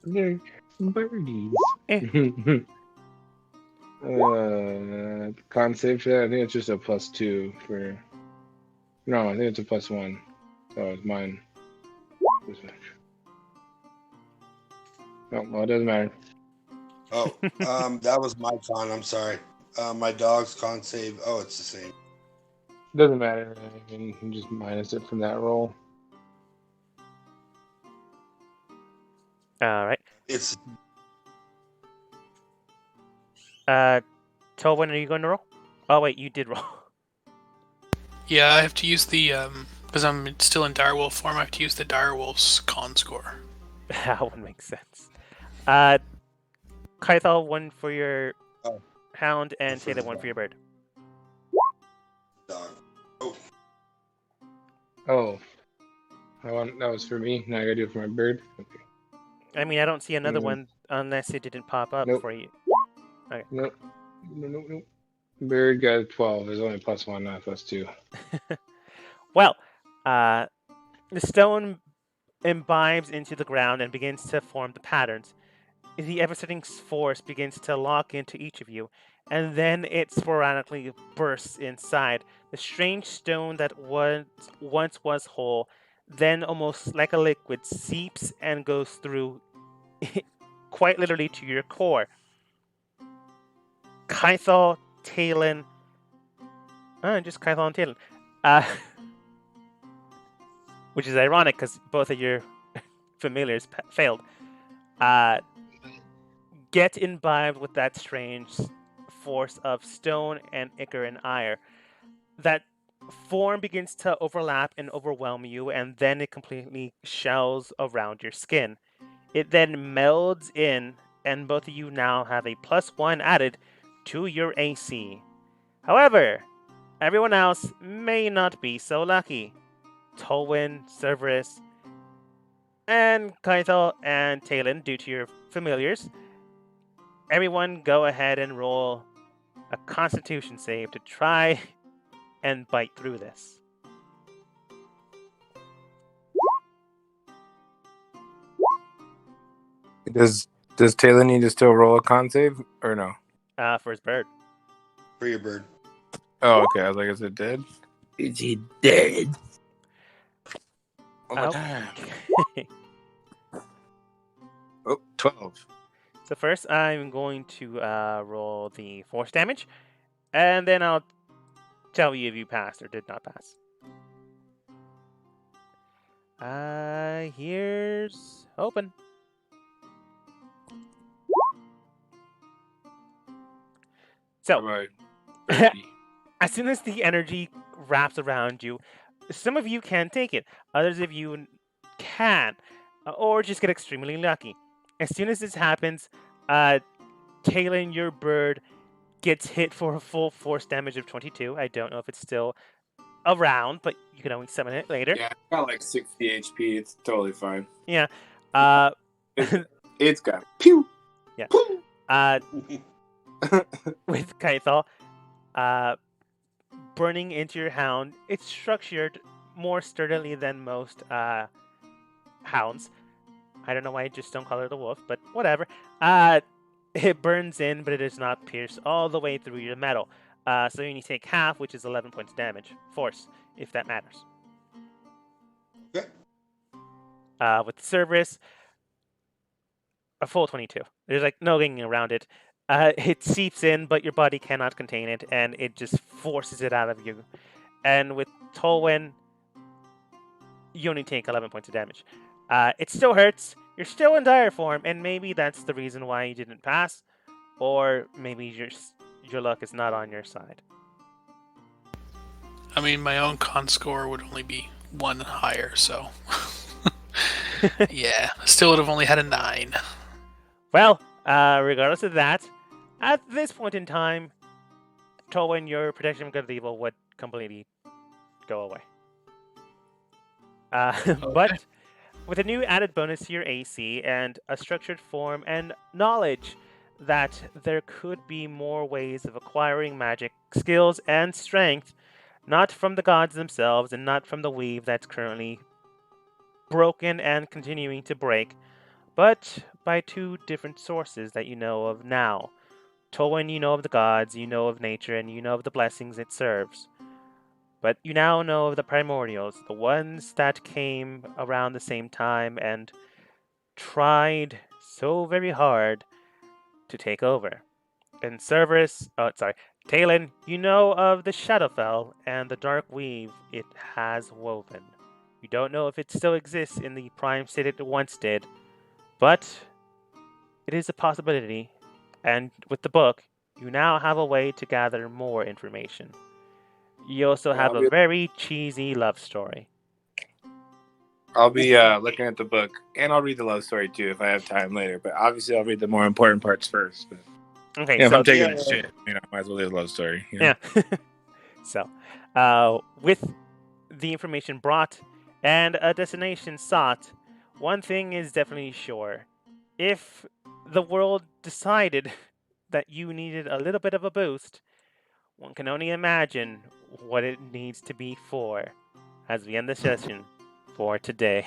They're birdies. Con save for that. I think it's just a +2 for. No, I think it's a +1. So it's mine. Oh, well, it doesn't matter. Oh, that was my con. I'm sorry. My dog's con save. Oh, it's the same. Doesn't matter. I can just minus it from that roll. All right. It's Tobin, are you going to roll? Oh wait, you did roll. Yeah, I have to use the because I'm still in direwolf form. I have to use the direwolf's con score. That would make sense. Kaithal, 1 for your hound, and Taylor, 1 for your bird. dog. Oh, Oh, that was for me. Now I gotta do it for my bird. Okay. I mean, I don't see another Mm, one unless it didn't pop up nope. for you. Okay. Nope. Nope. Bird got a 12. There's only +1, not +2. Well, the stone imbibes into the ground and begins to form the patterns. The ever-setting force begins to lock into each of you, and then it sporadically bursts inside. The strange stone that once was whole, then almost like a liquid, seeps and goes through quite literally to your core. Kythal, Talon, just Kythal and Talon, uh, which is ironic because both of your familiars failed. Get imbibed with that strange force of stone and ichor and ire. That form begins to overlap and overwhelm you, and then it completely shells around your skin. It then melds in, and both of you now have a +1 added to your AC. However, everyone else may not be so lucky. Tolwyn, Cerberus, and Kaithal and Talon, due to your familiars, everyone go ahead and roll a Constitution save to try and bite through this. Does Taylor need to still roll a con save or no? For his bird. For your bird. Oh, okay. I was like, is it dead? Is he dead? One more time. Okay. Oh, 12. So first, I'm going to roll the force damage, and then I'll tell you if you passed or did not pass. Here's open. So, Right. as soon as the energy wraps around you, some of you can take it, others of you can, or just get extremely lucky. As soon as this happens, Talon, your bird, gets hit for a full force damage of 22. I don't know if it's still around, but you can always summon it later. Yeah, it's got like 60 HP. It's totally fine. Yeah. It's got pew. Yeah. Pew. With Kaithal, burning into your hound, it's structured more sturdily than most hounds. I don't know why I just don't call it a wolf, but whatever. It burns in, but it does not pierce all the way through your metal. So you take half, which is 11 points damage. Force, if that matters. Okay. With Cerberus, a full 22. There's like no getting around it. It seeps in, but your body cannot contain it, and it just forces it out of you. And with Tolwyn, you only take 11 points of damage. It still hurts. You're still in dire form, and maybe that's the reason why you didn't pass, or maybe your luck is not on your side. I mean, my own con score would only be 1 higher, so yeah, still would have only had a 9. Well, regardless of that, at this point in time, Tolwyn, your protection from good and evil would completely go away. But with a new added bonus to your AC and a structured form and knowledge that there could be more ways of acquiring magic skills and strength, not from the gods themselves and not from the weave that's currently broken and continuing to break, but by two different sources that you know of now. Tolwyn, you know of the gods, you know of nature, and you know of the blessings it serves. But you now know of the primordials, the ones that came around the same time and tried so very hard to take over. And Talon, you know of the Shadowfell and the dark weave it has woven. You don't know if it still exists in the prime state it once did, but it is a possibility, and with the book, you now have a way to gather more information. You also have a very cheesy love story. I'll be looking at the book, and I'll read the love story too if I have time later. But obviously, I'll read the more important parts first. But Okay, yeah, so if I'm taking a shit, I might as well read the love story. You know? Yeah. So, with the information brought and a destination sought, one thing is definitely sure. If the world decided that you needed a little bit of a boost, one can only imagine what it needs to be for as we end the session for today.